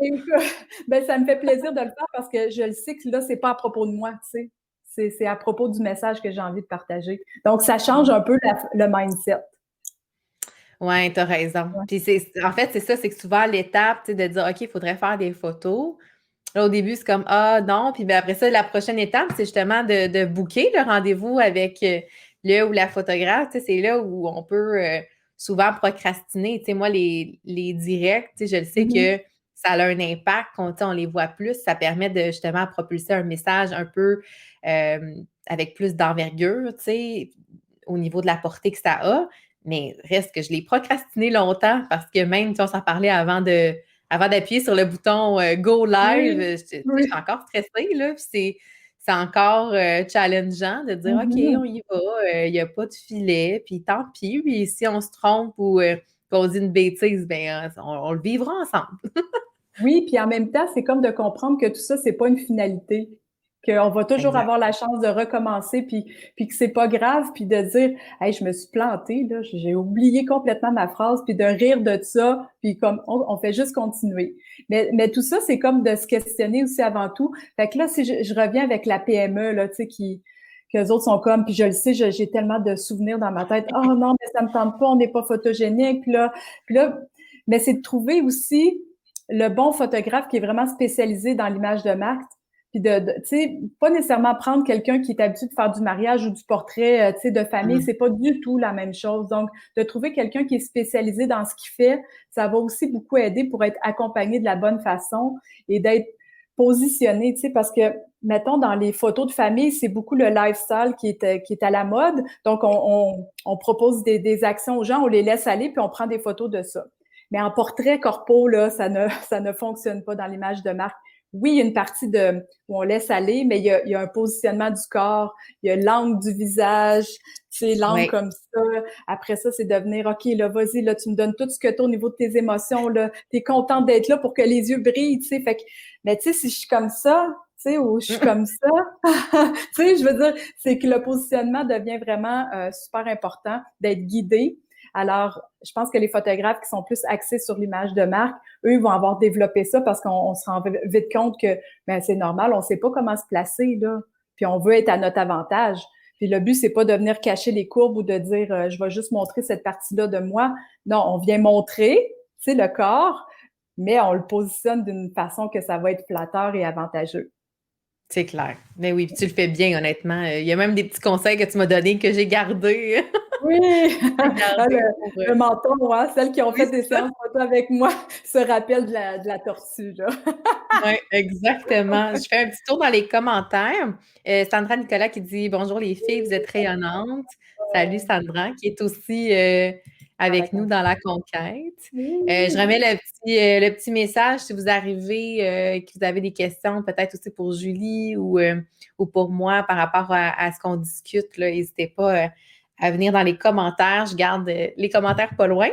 ben, ça me fait plaisir de le faire parce que je le sais que là, c'est pas à propos de moi, tu sais. C'est à propos du message que j'ai envie de partager. Donc, ça change un peu le mindset. Oui, tu as raison. Ouais. Puis en fait, c'est ça, c'est que souvent l'étape, tu sais, de dire, OK, il faudrait faire des photos. Là, au début, c'est comme, ah non. Puis ben, après ça, la prochaine étape, c'est justement de booker le rendez-vous avec le ou la photographe. Tu sais, c'est là où on peut souvent procrastiner. Tu sais, moi, les directs, tu sais, je le sais que ça a un impact, on les voit plus. Ça permet de justement propulser un message un peu avec plus d'envergure, tu sais, au niveau de la portée que ça a. Mais reste que je l'ai procrastiné longtemps parce que même, si on s'en parlait avant d'appuyer sur le bouton Go Live, je suis encore stressée, là, puis c'est encore challengeant de dire OK, on y va, il n'y a pas de filet, puis tant pis, puis si on se trompe ou qu'on dit une bêtise, ben on le vivra ensemble. Oui, puis en même temps, c'est comme de comprendre que tout ça, c'est pas une finalité, qu'on va toujours Exact. avoir la chance de recommencer, puis que c'est pas grave, puis de dire, hey, je me suis plantée, là, j'ai oublié complètement ma phrase, puis de rire de ça, puis comme on fait juste continuer. Mais tout ça, c'est comme de se questionner aussi avant tout. Fait que là, si je reviens avec la PME, là, tu sais, qu'eux autres sont comme, puis je le sais, j'ai tellement de souvenirs dans ma tête. Oh non, mais ça me tente pas, on n'est pas photogénique, puis là, mais c'est de trouver aussi le bon photographe qui est vraiment spécialisé dans l'image de marque, puis tu sais, pas nécessairement prendre quelqu'un qui est habitué de faire du mariage ou du portrait, tu sais, de famille, c'est pas du tout la même chose. Donc, de trouver quelqu'un qui est spécialisé dans ce qu'il fait, ça va aussi beaucoup aider pour être accompagné de la bonne façon et d'être positionné, tu sais, parce que, mettons, dans les photos de famille, c'est beaucoup le lifestyle qui est à la mode. Donc, on propose des actions aux gens, on les laisse aller, puis on prend des photos de ça. Mais en portrait corpo, là, ça ne fonctionne pas dans l'image de marque. Oui, il y a une partie où on laisse aller, mais il y a un positionnement du corps, il y a l'angle du visage, tu sais, l'angle comme ça. Après ça, c'est de venir, OK, là, vas-y, là, tu me donnes tout ce que tu as au niveau de tes émotions, là. T'es contente d'être là pour que les yeux brillent, tu sais. Fait que, mais tu sais, si je suis comme ça, sais, où je suis comme ça. Tu sais, je veux dire, c'est que le positionnement devient vraiment super important, d'être guidé. Alors, je pense que les photographes qui sont plus axés sur l'image de marque, eux, ils vont avoir développé ça parce qu'on se rend vite compte que ben, c'est normal, on sait pas comment se placer, là. Puis on veut être à notre avantage. Puis le but, c'est pas de venir cacher les courbes ou de dire je vais juste montrer cette partie-là de moi. Non, on vient montrer, tu sais, le corps, mais on le positionne d'une façon que ça va être flatteur et avantageux. C'est clair. Mais oui, puis tu le fais bien, honnêtement. Il y a même des petits conseils que tu m'as donnés que j'ai gardés. Oui, J'ai ah, gardés pour. le menton, hein? Celles qui ont Oui, fait des c'est ça. séances photo avec moi se rappellent de la tortue, là. Oui, exactement. Je fais un petit tour dans les commentaires. Sandra Nicolas qui dit bonjour les filles, vous êtes rayonnantes. Salut Sandra, qui est aussi Dans la avec nous con- dans la conquête. Je Oui. remets le petit message si vous arrivez, que vous avez des questions, peut-être aussi pour Julie ou pour moi par rapport à ce qu'on discute. Là, n'hésitez pas à venir dans les commentaires. Je garde les commentaires pas loin.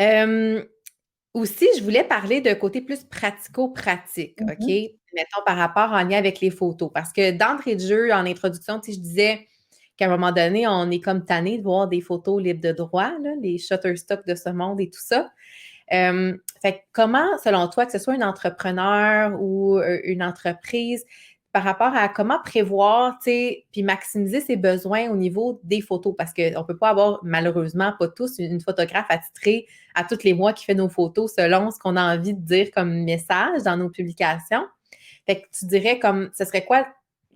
Euh, Aussi, je voulais parler d'un côté plus pratico-pratique, OK? Mhm. Mettons par rapport en lien avec les photos. Parce que d'entrée de jeu, en introduction, tu sais, je disais qu'à un moment donné, on est comme tanné de voir des photos libres de droit, là, les Shutterstock de ce monde et tout ça. Fait que comment, selon toi, que ce soit un entrepreneur ou une entreprise, par rapport à comment prévoir, tu sais, puis maximiser ses besoins au niveau des photos, parce qu'on ne peut pas avoir, malheureusement, pas tous, une photographe attitrée à tous les mois qui fait nos photos selon ce qu'on a envie de dire comme message dans nos publications. Fait que tu dirais comme, ce serait quoi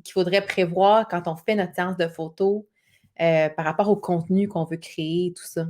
qu'il faudrait prévoir quand on fait notre séance de photos par rapport au contenu qu'on veut créer, tout ça?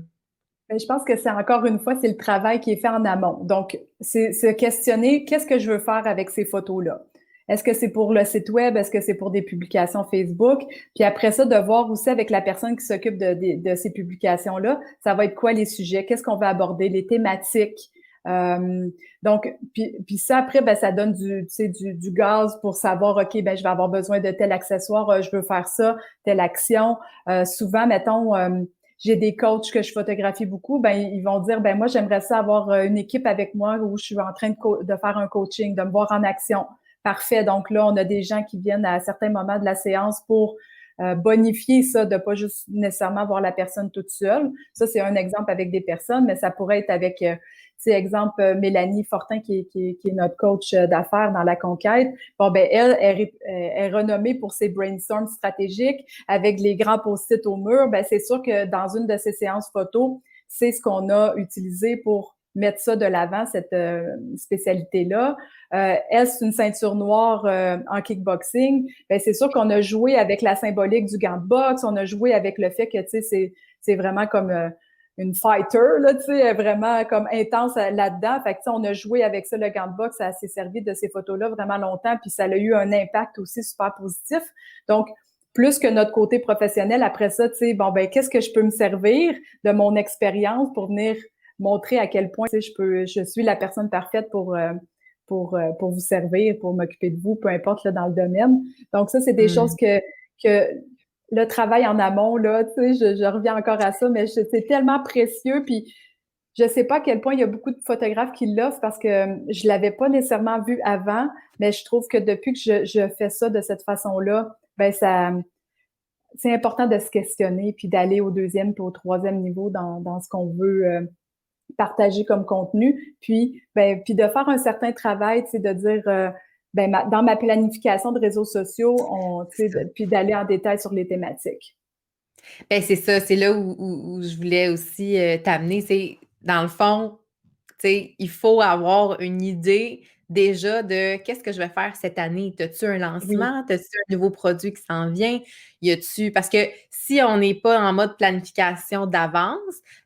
Mais je pense que c'est encore une fois, c'est le travail qui est fait en amont. Donc, c'est se questionner qu'est-ce que je veux faire avec ces photos-là. Est-ce que c'est pour le site web? Est-ce que c'est pour des publications Facebook? Puis après ça, de voir aussi avec la personne qui s'occupe de ces publications-là, ça va être quoi les sujets? Qu'est-ce qu'on va aborder? Les thématiques? Euh, donc, puis ça, après, ben, ça donne tu sais, du gaz pour savoir, OK, ben, je vais avoir besoin de tel accessoire, je veux faire ça, telle action. Souvent, mettons, j'ai des coachs que je photographie beaucoup, ben ils vont dire ben moi j'aimerais ça avoir une équipe avec moi où je suis en train de faire un coaching, de me voir en action. Parfait. Donc là, on a des gens qui viennent à certains moments de la séance pour bonifier ça, de pas juste nécessairement voir la personne toute seule. Ça, c'est un exemple avec des personnes, mais ça pourrait être avec, tu sais, exemple, Mélanie Fortin, qui est notre coach d'affaires dans la conquête. Bon, ben elle est renommée pour ses brainstorms stratégiques avec les grands post-it au mur. Ben c'est sûr que dans une de ces séances photos, c'est ce qu'on a utilisé pour mettre ça de l'avant, cette spécialité-là. Elle, c'est une ceinture noire en kickboxing. Ben, c'est sûr qu'on a joué avec la symbolique du gant de boxe, on a joué avec le fait que, tu sais, c'est vraiment comme une fighter, là, tu sais, vraiment comme intense là-dedans. Fait que, tu sais, on a joué avec ça, le gant de boxe, ça s'est servi de ces photos-là vraiment longtemps, puis ça a eu un impact aussi super positif. Donc, plus que notre côté professionnel, après ça, tu sais, bon, ben, qu'est-ce que je peux me servir de mon expérience pour venir montrer à quel point, tu sais, je suis la personne parfaite pour vous servir, pour m'occuper de vous, peu importe là, dans le domaine. Donc ça, c'est des choses Hmm. que le travail en amont, là, tu sais, je reviens encore à ça, mais c'est tellement précieux. Puis je sais pas à quel point il y a beaucoup de photographes qui l'offrent parce que je l'avais pas nécessairement vu avant, mais je trouve que depuis que je fais ça de cette façon-là, ben ça, c'est important de se questionner puis d'aller au deuxième puis au troisième niveau dans ce qu'on veut partager comme contenu, puis ben puis de faire un certain travail, tu sais, de dire ben dans ma planification de réseaux sociaux, tu sais, puis d'aller en détail sur les thématiques. Ben, c'est ça, c'est là où je voulais aussi t'amener. C'est dans le fond, tu sais, il faut avoir une idée déjà de qu'est-ce que je vais faire cette année. As-tu un Oui. lancement? As-tu un nouveau produit qui s'en vient? Y a-tu. Parce que si on n'est pas en mode planification d'avance,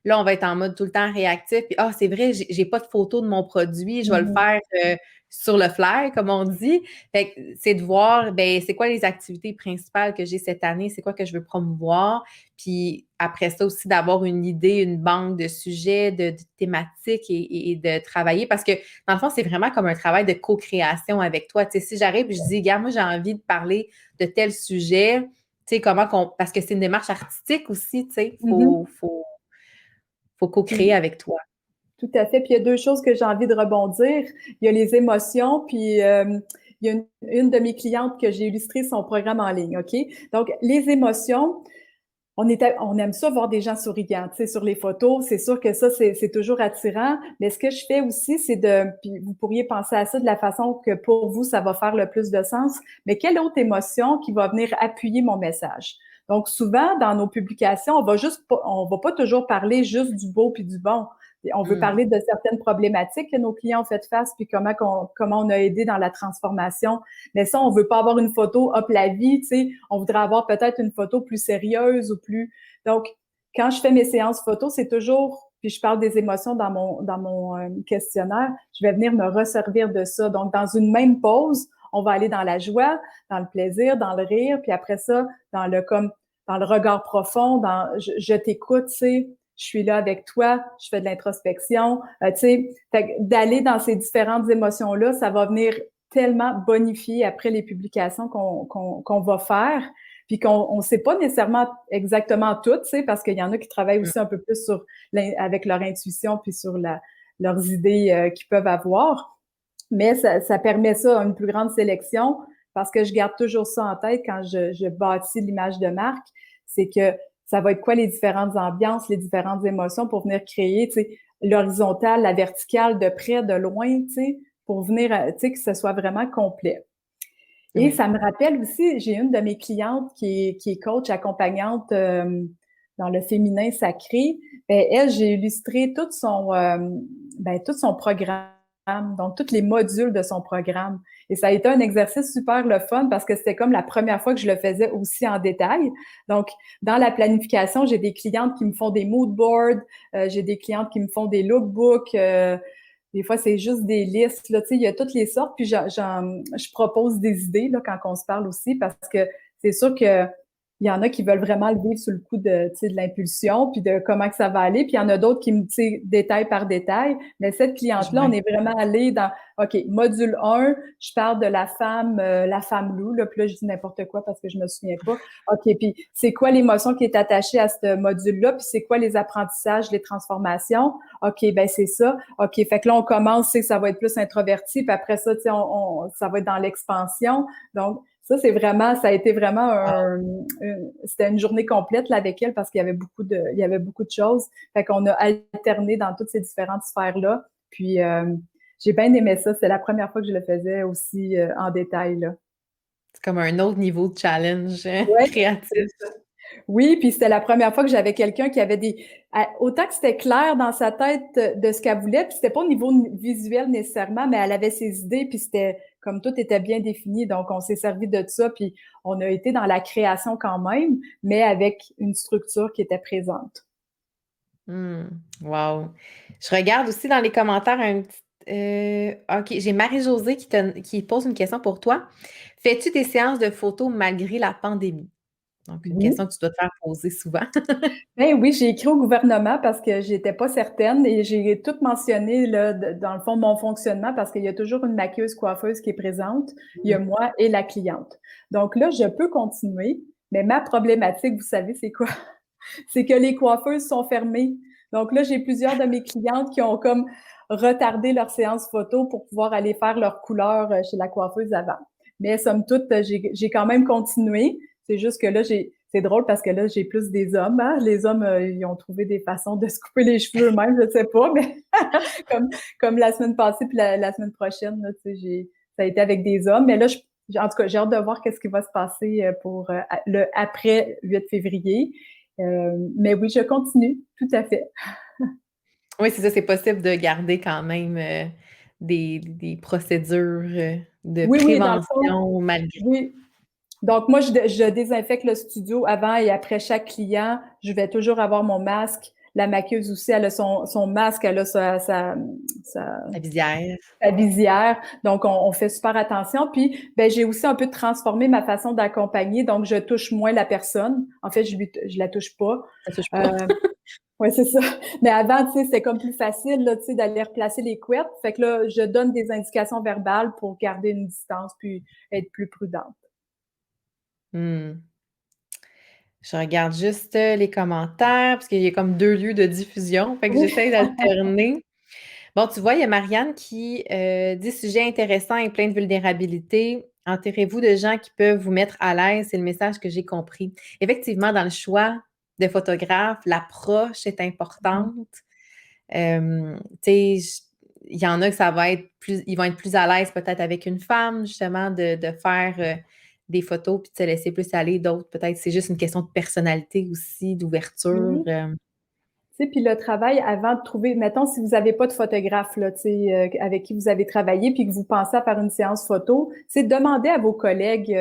là, on va être en mode tout le temps réactif. Puis, ah, c'est vrai, j'ai pas de photo de mon produit, je vais le Mhm. faire sur le fly, comme on dit. Fait que c'est de voir, ben, c'est quoi les activités principales que j'ai cette année, c'est quoi que je veux promouvoir. Puis après ça aussi, d'avoir une idée, une banque de sujets, de thématiques et de travailler. Parce que dans le fond, c'est vraiment comme un travail de co-création avec toi. Tu sais, si j'arrive et je dis, gars, moi, j'ai envie de parler de tel sujet, tu sais, comment qu'on. Parce que c'est une démarche artistique aussi, tu sais, Mhm. faut co-créer Puis avec toi. tout à fait. Puis il y a deux choses que j'ai envie de rebondir. Il y a les émotions, puis il y a une de mes clientes que j'ai illustré son programme en ligne, OK? Donc, les émotions, on aime ça voir des gens souriants, tu sais, sur les photos. C'est sûr que ça, c'est toujours attirant. Mais ce que je fais aussi, c'est puis vous pourriez penser à ça de la façon que pour vous, ça va faire le plus de sens. Mais quelle autre émotion qui va venir appuyer mon message? Donc, souvent, dans nos publications, on va pas toujours parler juste du beau puis du bon. On veut Mm. parler de certaines problématiques que nos clients ont fait face, puis comment on a aidé dans la transformation. Mais ça, on veut pas avoir une photo, hop, la vie, tu sais. On voudrait avoir peut-être une photo plus sérieuse ou plus. Donc, quand je fais mes séances photos, c'est toujours, puis je parle des émotions dans mon questionnaire, je vais venir me resservir de ça. Donc, dans une même pause, on va aller dans la joie, dans le plaisir, dans le rire, puis après ça, dans le regard profond, dans je t'écoute, tu sais, je suis là avec toi, je fais de l'introspection, tu sais, d'aller dans ces différentes émotions-là, ça va venir tellement bonifier après les publications qu'on va faire, puis qu'on ne sait pas nécessairement exactement tout, tu sais, parce qu'il y en a qui travaillent Mm. aussi un peu plus avec leur intuition puis sur leurs idées qu'ils peuvent avoir. Mais ça permet ça, une plus grande sélection, parce que je garde toujours ça en tête quand je bâtis l'image de marque, c'est que ça va être quoi les différentes ambiances, les différentes émotions pour venir créer, tu sais, l'horizontale, la verticale, de près, de loin, tu sais, pour venir, tu sais, que ce soit vraiment complet. Et Oui. ça me rappelle aussi, j'ai une de mes clientes qui est coach accompagnante dans le féminin sacré. Ben, elle, j'ai illustré tout son programme, donc tous les modules de son programme. Et ça a été un exercice super le fun parce que c'était comme la première fois que je le faisais aussi en détail. Donc, dans la planification, j'ai des clientes qui me font des mood boards, j'ai des clientes qui me font des lookbooks. Des fois, c'est juste des listes. Là, tu sais, il y a toutes les sortes. Puis je propose des idées là, quand on se parle aussi, parce que c'est sûr que il y en a qui veulent vraiment le vivre sous le coup de, tu sais, de l'impulsion, puis de comment que ça va aller. Puis il y en a d'autres qui me, tu sais, détail par détail. Mais cette cliente-là, on Ouais. est vraiment allé dans, OK, module 1, je parle de la femme loup. Là, puis là, je dis n'importe quoi parce que je me souviens pas. OK, puis c'est quoi l'émotion qui est attachée à ce module-là? Puis c'est quoi les apprentissages, les transformations? OK, ben c'est ça. OK, fait que là, on commence, c'est que ça va être plus introverti, puis après ça, tu sais, ça va être dans l'expansion. Donc, ça a été vraiment c'était une journée complète là avec elle parce il y avait beaucoup de choses. Fait qu'on a alterné dans toutes ces différentes sphères-là. Puis, j'ai bien aimé ça. C'était la première fois que je le faisais aussi en détail, là. C'est comme un autre niveau de challenge Ouais. créatif. Oui, puis c'était la première fois que j'avais quelqu'un qui avait autant que c'était clair dans sa tête de ce qu'elle voulait, puis c'était pas au niveau visuel nécessairement, mais elle avait ses idées, puis c'était comme tout était bien défini, donc on s'est servi de ça, puis on a été dans la création quand même, mais avec une structure qui était présente. Hmm. Wow. Je regarde aussi dans les commentaires un petit. OK, j'ai Marie-Josée qui pose une question pour toi. Fais-tu des séances de photos malgré la pandémie? Donc, une question Oui. que tu dois te faire poser souvent. Ben oui, j'ai écrit au gouvernement parce que j'étais pas certaine et j'ai tout mentionné là, dans le fond mon fonctionnement parce qu'il y a toujours une maquilleuse coiffeuse qui est présente, il y a moi et la cliente. Donc là, je peux continuer, mais ma problématique, vous savez, c'est quoi? C'est que les coiffeuses sont fermées. Donc là, j'ai plusieurs de mes clientes qui ont comme retardé leur séance photo pour pouvoir aller faire leur couleur chez la coiffeuse avant. Mais somme toute, j'ai quand même continué. C'est juste que là, c'est drôle parce que là, j'ai plus des hommes. Hein? Les hommes, ils ont trouvé des façons de se couper les cheveux eux-mêmes, je sais pas, mais comme, comme la semaine passée puis la semaine prochaine, là, tu sais, ça a été avec des hommes. Mais là, en tout cas, j'ai hâte de voir qu'est-ce qui va se passer pour le après 8 février. Mais oui, je continue, tout à fait. Oui, c'est ça, c'est possible de garder quand même des procédures de Oui, oui, dans le fond, prévention malgré. oui. Donc, moi, je désinfecte le studio avant et après chaque client. Je vais toujours avoir mon masque. La maquilleuse aussi, elle a son masque, elle a sa, La visière. sa visière. Donc, on fait super attention. Puis, ben, j'ai aussi un peu transformé ma façon d'accompagner. Donc, je touche moins la personne. En fait, je la touche pas. Ça touche pas. Euh, Ouais, c'est ça. Mais avant, tu sais, c'était comme plus facile, là, tu sais, d'aller replacer les couettes. Fait que là, je donne des indications verbales pour garder une distance puis être plus prudente. Hmm. Je regarde juste les commentaires parce qu'il y a comme deux lieux de diffusion. Fait que Oui. j'essaie d'alterner. Bon, tu vois, il y a Marianne qui dit sujet intéressant et plein de vulnérabilité. Enterrez-vous de gens qui peuvent vous mettre à l'aise. C'est le message que j'ai compris. Effectivement, dans le choix de photographe, l'approche est importante. Tu sais, il y en a que ça va être plus, ils vont être plus à l'aise peut-être avec une femme, justement, de faire des photos puis de se laisser plus aller. D'autres, peut-être, c'est juste une question de personnalité aussi, d'ouverture. Oui. Tu sais, puis le travail avant de trouver, mettons, si vous n'avez pas de photographe là, tu sais, avec qui vous avez travaillé, puis que vous pensez à faire une séance photo, c'est demander à vos collègues,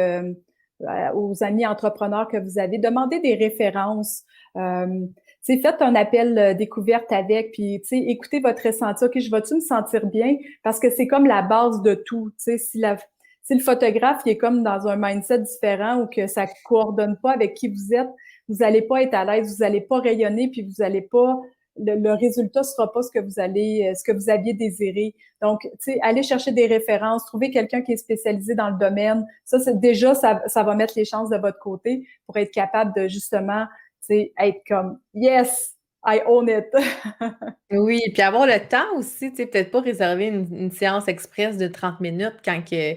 aux amis entrepreneurs que vous avez, demandez des références. Tu sais, faites un appel découverte avec, puis tu sais, écoutez votre ressenti. Ok, je vais-tu me sentir bien? Parce que c'est comme la base de tout. Tu sais, si le photographe il est comme dans un mindset différent ou que ça coordonne pas avec qui vous êtes, vous allez pas être à l'aise, vous allez pas rayonner, puis vous allez pas, le résultat sera pas ce que vous aviez désiré. Donc, tu sais, allez chercher des références, trouver quelqu'un qui est spécialisé dans le domaine. Ça, c'est déjà, ça va mettre les chances de votre côté pour être capable de justement, tu sais, être comme, yes, I own it. Oui, puis avoir le temps aussi, tu sais, peut-être pas réserver une séance express de 30 minutes quand que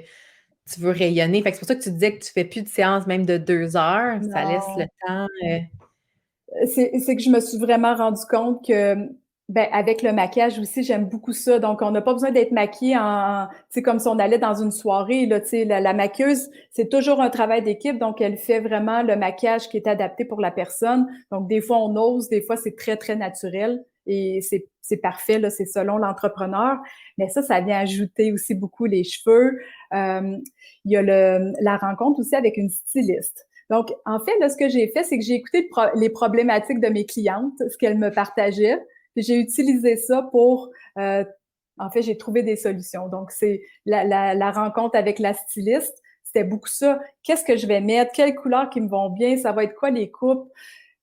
tu veux rayonner. Fait que c'est pour ça que tu disais que tu fais plus de séances même de 2 heures. Ça laisse le Non. temps. C'est que je me suis vraiment rendu compte que, ben, avec le maquillage aussi, j'aime beaucoup ça. Donc, on n'a pas besoin d'être maquillé tu sais, comme si on allait dans une soirée, là, tu sais, la maquilleuse, c'est toujours un travail d'équipe. Donc, elle fait vraiment le maquillage qui est adapté pour la personne. Donc, des fois, on ose, des fois, c'est très, très naturel. Et c'est parfait, là, c'est selon l'entrepreneur. Mais ça vient ajouter aussi beaucoup les cheveux. Euh, il y a la rencontre aussi avec une styliste. Donc, en fait, là, ce que j'ai fait, c'est que j'ai écouté les problématiques de mes clientes, ce qu'elles me partageaient, puis j'ai utilisé ça pour, en fait, j'ai trouvé des solutions. Donc, c'est la rencontre avec la styliste, c'était beaucoup ça. Qu'est-ce que je vais mettre? Quelles couleurs qui me vont bien? Ça va être quoi les coupes?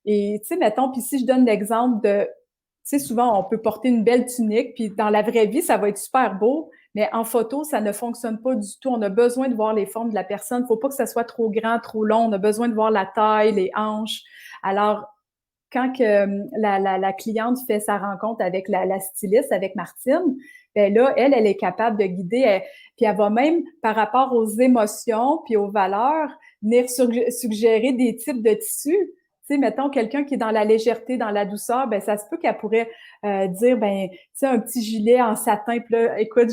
Et, tu sais, mettons, puis si je donne l'exemple de, tu sais, souvent, on peut porter une belle tunique, puis dans la vraie vie, ça va être super beau, mais en photo, ça ne fonctionne pas du tout. On a besoin de voir les formes de la personne. Faut pas que ça soit trop grand, trop long. On a besoin de voir la taille, les hanches. Alors, quand que la cliente fait sa rencontre avec la styliste, avec Martine, ben là, elle est capable de guider. Puis elle va même, par rapport aux émotions puis aux valeurs, venir suggérer des types de tissus. Tu sais, mettons, quelqu'un qui est dans la légèreté, dans la douceur, ben ça se peut qu'elle pourrait dire, ben, tu sais, un petit gilet en satin. Puis là, écoute,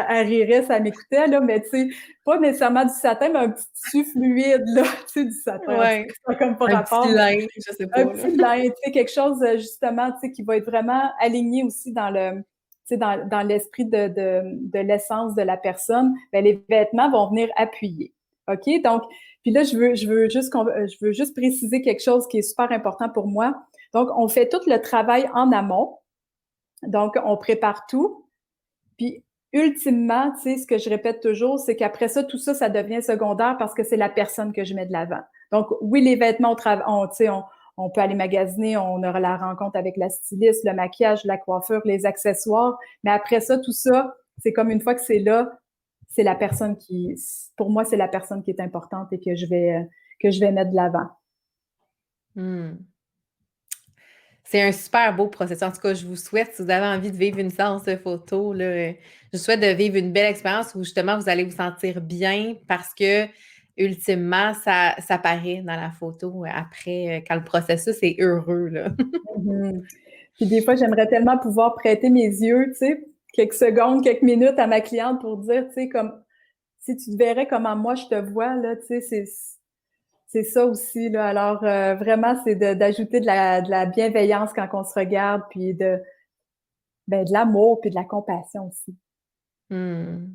elle rirait, ça m'écoutait, là, mais tu sais, pas nécessairement du satin, mais un petit tissu fluide, là, tu sais, du satin. En tout Ouais. cas, ça n'a comme pas Un petit rapport, mais lin, je sais un pas, là. petit lin, tu sais, quelque chose justement, tu sais, qui va être vraiment aligné aussi dans le, tu sais, dans l'esprit de l'essence de la personne. Ben, les vêtements vont venir appuyer. OK? Donc, puis là, je veux juste préciser quelque chose qui est super important pour moi. Donc, on fait tout le travail en amont. Donc, on prépare tout. Puis, ultimement, tu sais, ce que je répète toujours, c'est qu'après ça, tout ça, ça devient secondaire parce que c'est la personne que je mets de l'avant. Donc, oui, les vêtements, tu sais, on peut aller magasiner, on aura la rencontre avec la styliste, le maquillage, la coiffure, les accessoires. Mais après ça, tout ça, c'est comme une fois que c'est là, c'est la personne pour moi, c'est la personne qui est importante et que je vais mettre de l'avant. Hmm. C'est un super beau processus. En tout cas, je vous souhaite, si vous avez envie de vivre une séance de photo, là, je vous souhaite de vivre une belle expérience où justement vous allez vous sentir bien parce que ultimement, ça paraît dans la photo après, quand le processus est heureux, là. Mhm. Puis des fois, j'aimerais tellement pouvoir prêter mes yeux, tu sais, quelques secondes, quelques minutes à ma cliente pour dire, tu sais, comme si tu te verrais comment moi je te vois, là, tu sais, c'est ça aussi, là. Alors, vraiment, c'est d'ajouter de la bienveillance quand on se regarde, puis ben, de l'amour, puis de la compassion aussi. Hmm.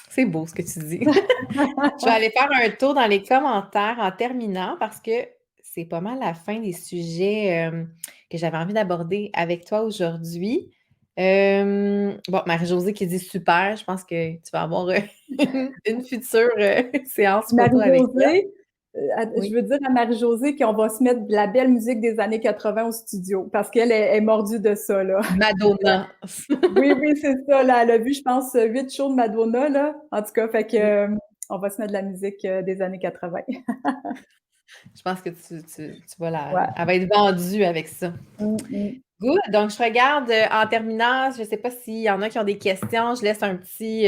C'est beau ce que tu dis. Je vais aller faire un tour dans les commentaires en terminant parce que c'est pas mal la fin des sujets que j'avais envie d'aborder avec toi aujourd'hui. Bon, Marie-Josée qui dit super, je pense que tu vas avoir une future séance photo avec elle. Marie-Josée, je Oui. veux dire à Marie-Josée qu'on va se mettre de la belle musique des années 80 au studio, parce qu'elle est mordue de ça, là. Madonna. Oui, oui, c'est ça, là. Elle a vu, je pense, 8 shows de Madonna, là. En tout cas, fait que, on va se mettre de la musique des années 80. Je pense que tu vas Ouais. elle va être vendue avec ça. Mm, mm. Good. Donc, je regarde en terminant, je ne sais pas s'il y en a qui ont des questions. Je laisse un petit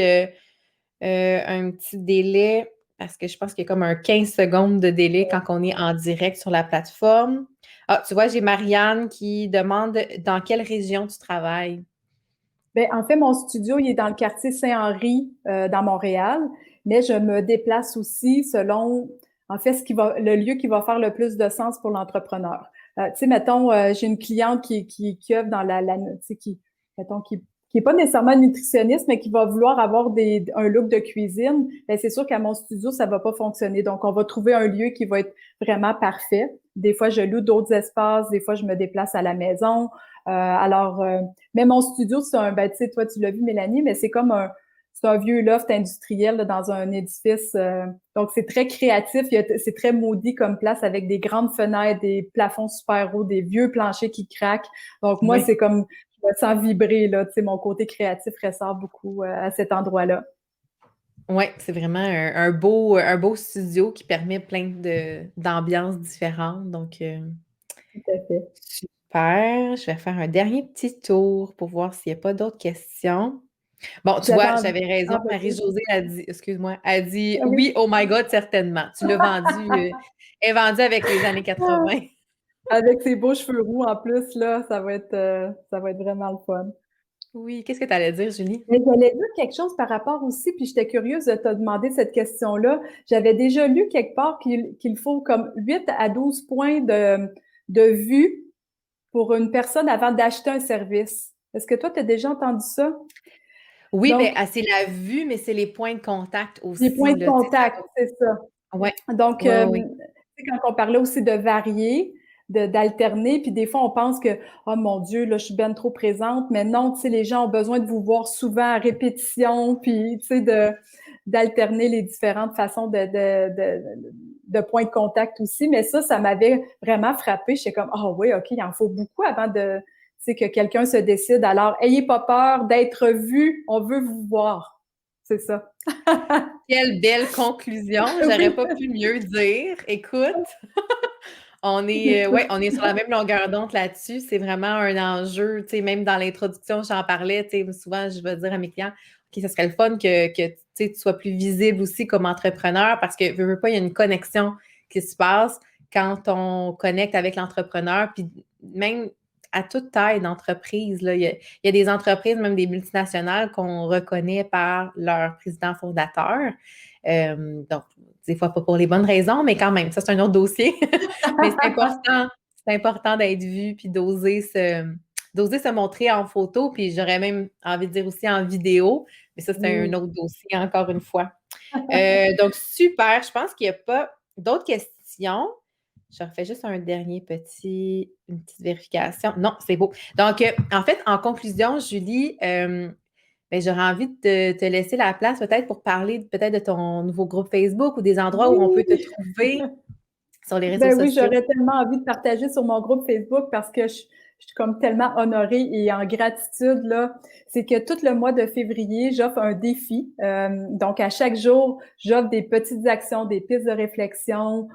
délai parce que je pense qu'il y a comme un 15 secondes de délai quand on est en direct sur la plateforme. Ah, tu vois, j'ai Marianne qui demande dans quelle région tu travailles. Ben, en fait, mon studio, il est dans le quartier Saint-Henri, dans Montréal, mais je me déplace aussi selon, en fait, le lieu qui va faire le plus de sens pour l'entrepreneur. Tu sais, mettons, j'ai une cliente qui œuvre dans tu sais, mettons, qui est pas nécessairement nutritionniste, mais qui va vouloir avoir un look de cuisine. Ben, c'est sûr qu'à mon studio, ça va pas fonctionner. Donc, on va trouver un lieu qui va être vraiment parfait. Des fois, je loue d'autres espaces. Des fois, je me déplace à la maison. Mais mon studio, ben, tu sais, toi, tu l'as vu, Mélanie, mais c'est un vieux loft industriel là, dans un édifice. Donc, c'est très créatif. C'est très maudit comme place avec des grandes fenêtres, des plafonds super hauts, des vieux planchers qui craquent. Donc, moi, Oui. c'est comme, je me sens vibrer, là. Tu sais, mon côté créatif ressort beaucoup à cet endroit-là. Oui, c'est vraiment un beau studio qui permet plein d'ambiances différentes. Donc, Tout à fait. super. Je vais faire un dernier petit tour pour voir s'il n'y a pas d'autres questions. Bon, tu J'avais vois, envie. j'avais raison. Ah, vas-y. Marie-Josée a dit, excuse-moi, a dit Ah oui. oui, oh my God, certainement. Tu l'as vendu, est vendu avec les années Ah, 80. avec ses beaux cheveux roux en plus, là, ça va être vraiment le fun. Oui, qu'est-ce que tu allais dire, Julie? Mais j'allais dire quelque chose par rapport aussi, puis j'étais curieuse de te demander cette question-là. J'avais déjà lu quelque part qu'il faut comme 8 à 12 points de vue pour une personne avant d'acheter un service. Est-ce que toi, tu as déjà entendu ça? Oui, bien, Donc, c'est la vue, mais c'est les points de contact les points aussi, de là. Tu sais, ça contact, c'est ça. va. Ouais, Donc, ouais, ouais. tu sais, quand on parlait aussi de varier, d'alterner, puis des fois, on pense que, oh mon Dieu, là, je suis bien trop présente, mais non, tu sais, les gens ont besoin de vous voir souvent à répétition, puis, tu sais, d'alterner les différentes façons de points de contact aussi. Mais ça m'avait vraiment frappé. J'étais comme, ah oui, OK, il en faut beaucoup avant tu sais, que quelqu'un se décide. Alors, ayez pas peur d'être vu, on veut vous voir. C'est ça. Quelle belle conclusion. J'aurais Oui. pas pu mieux dire. Écoute, ouais, on est sur la même longueur d'onde là-dessus. C'est vraiment un enjeu. Tu sais, même dans l'introduction, j'en parlais. Tu sais, souvent, je vais dire à mes clients, OK, ce serait le fun que tu sais, tu sois plus visible aussi comme entrepreneur parce que, veux pas, il y a une connexion qui se passe quand on connecte avec l'entrepreneur. Puis même à toute taille d'entreprise, là, il y a des entreprises, même des multinationales, qu'on reconnaît par leur président fondateur. Donc, des fois pas pour les bonnes raisons, mais quand même, ça, c'est un autre dossier. Mais c'est important d'être vu puis d'oser se montrer en photo, puis j'aurais même envie de dire aussi en vidéo, mais ça, c'est un Oui. autre dossier, encore une fois. Donc, super. Je pense qu'il n'y a pas d'autres questions. Je refais juste une petite vérification. Non, c'est beau. Donc, en fait, en conclusion, Julie, ben, j'aurais envie de te laisser la place peut-être pour parler peut-être de ton nouveau groupe Facebook ou des endroits où on peut te Oui. trouver sur les réseaux Ben oui, sociaux. j'aurais tellement envie de partager sur mon groupe Facebook parce que je suis comme tellement honorée et en gratitude là. C'est que tout le mois de février, j'offre un défi. Donc à chaque jour, j'offre des petites actions, des pistes de réflexion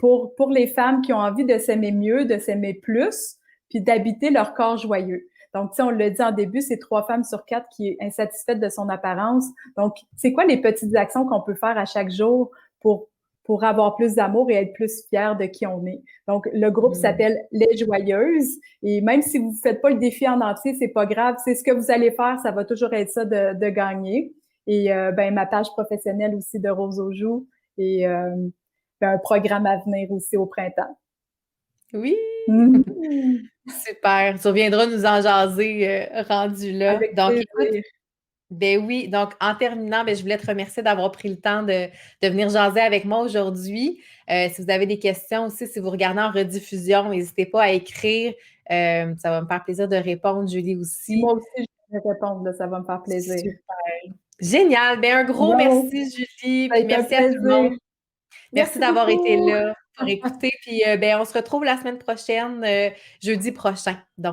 pour les femmes qui ont envie de s'aimer mieux, de s'aimer plus, puis d'habiter leur corps joyeux. Donc, tu sais, on l'a dit en début, c'est 3 femmes sur 4 qui est insatisfaite de son apparence. Donc, c'est quoi les petites actions qu'on peut faire à chaque jour pour pour avoir plus d'amour et être plus fier de qui on est. Donc, le groupe Mm. s'appelle Les Joyeuses. Et même si vous ne faites pas le défi en entier, c'est pas grave. C'est ce que vous allez faire, ça va toujours être ça de gagner. Et ben, ma page professionnelle aussi de Rose aux joues et ben, un programme à venir aussi au printemps. Oui, Mmh. super. Tu reviendras nous en jaser rendu là. Avec Donc, écoute, plaisir. ben oui, donc en terminant, ben, je voulais te remercier d'avoir pris le temps de venir jaser avec moi aujourd'hui. Si vous avez des questions aussi, si vous regardez en rediffusion, n'hésitez pas à écrire. Ça va me faire plaisir de répondre, Julie aussi. Moi aussi, je vais répondre, là, ça va me faire plaisir. Super. Génial. Ben, un gros Bon, merci, Julie, ça a puis été un merci à tout le plaisir. monde. Merci Merci d'avoir été beaucoup. là pour écouter. Puis ben, on se retrouve la semaine prochaine, jeudi prochain. Donc,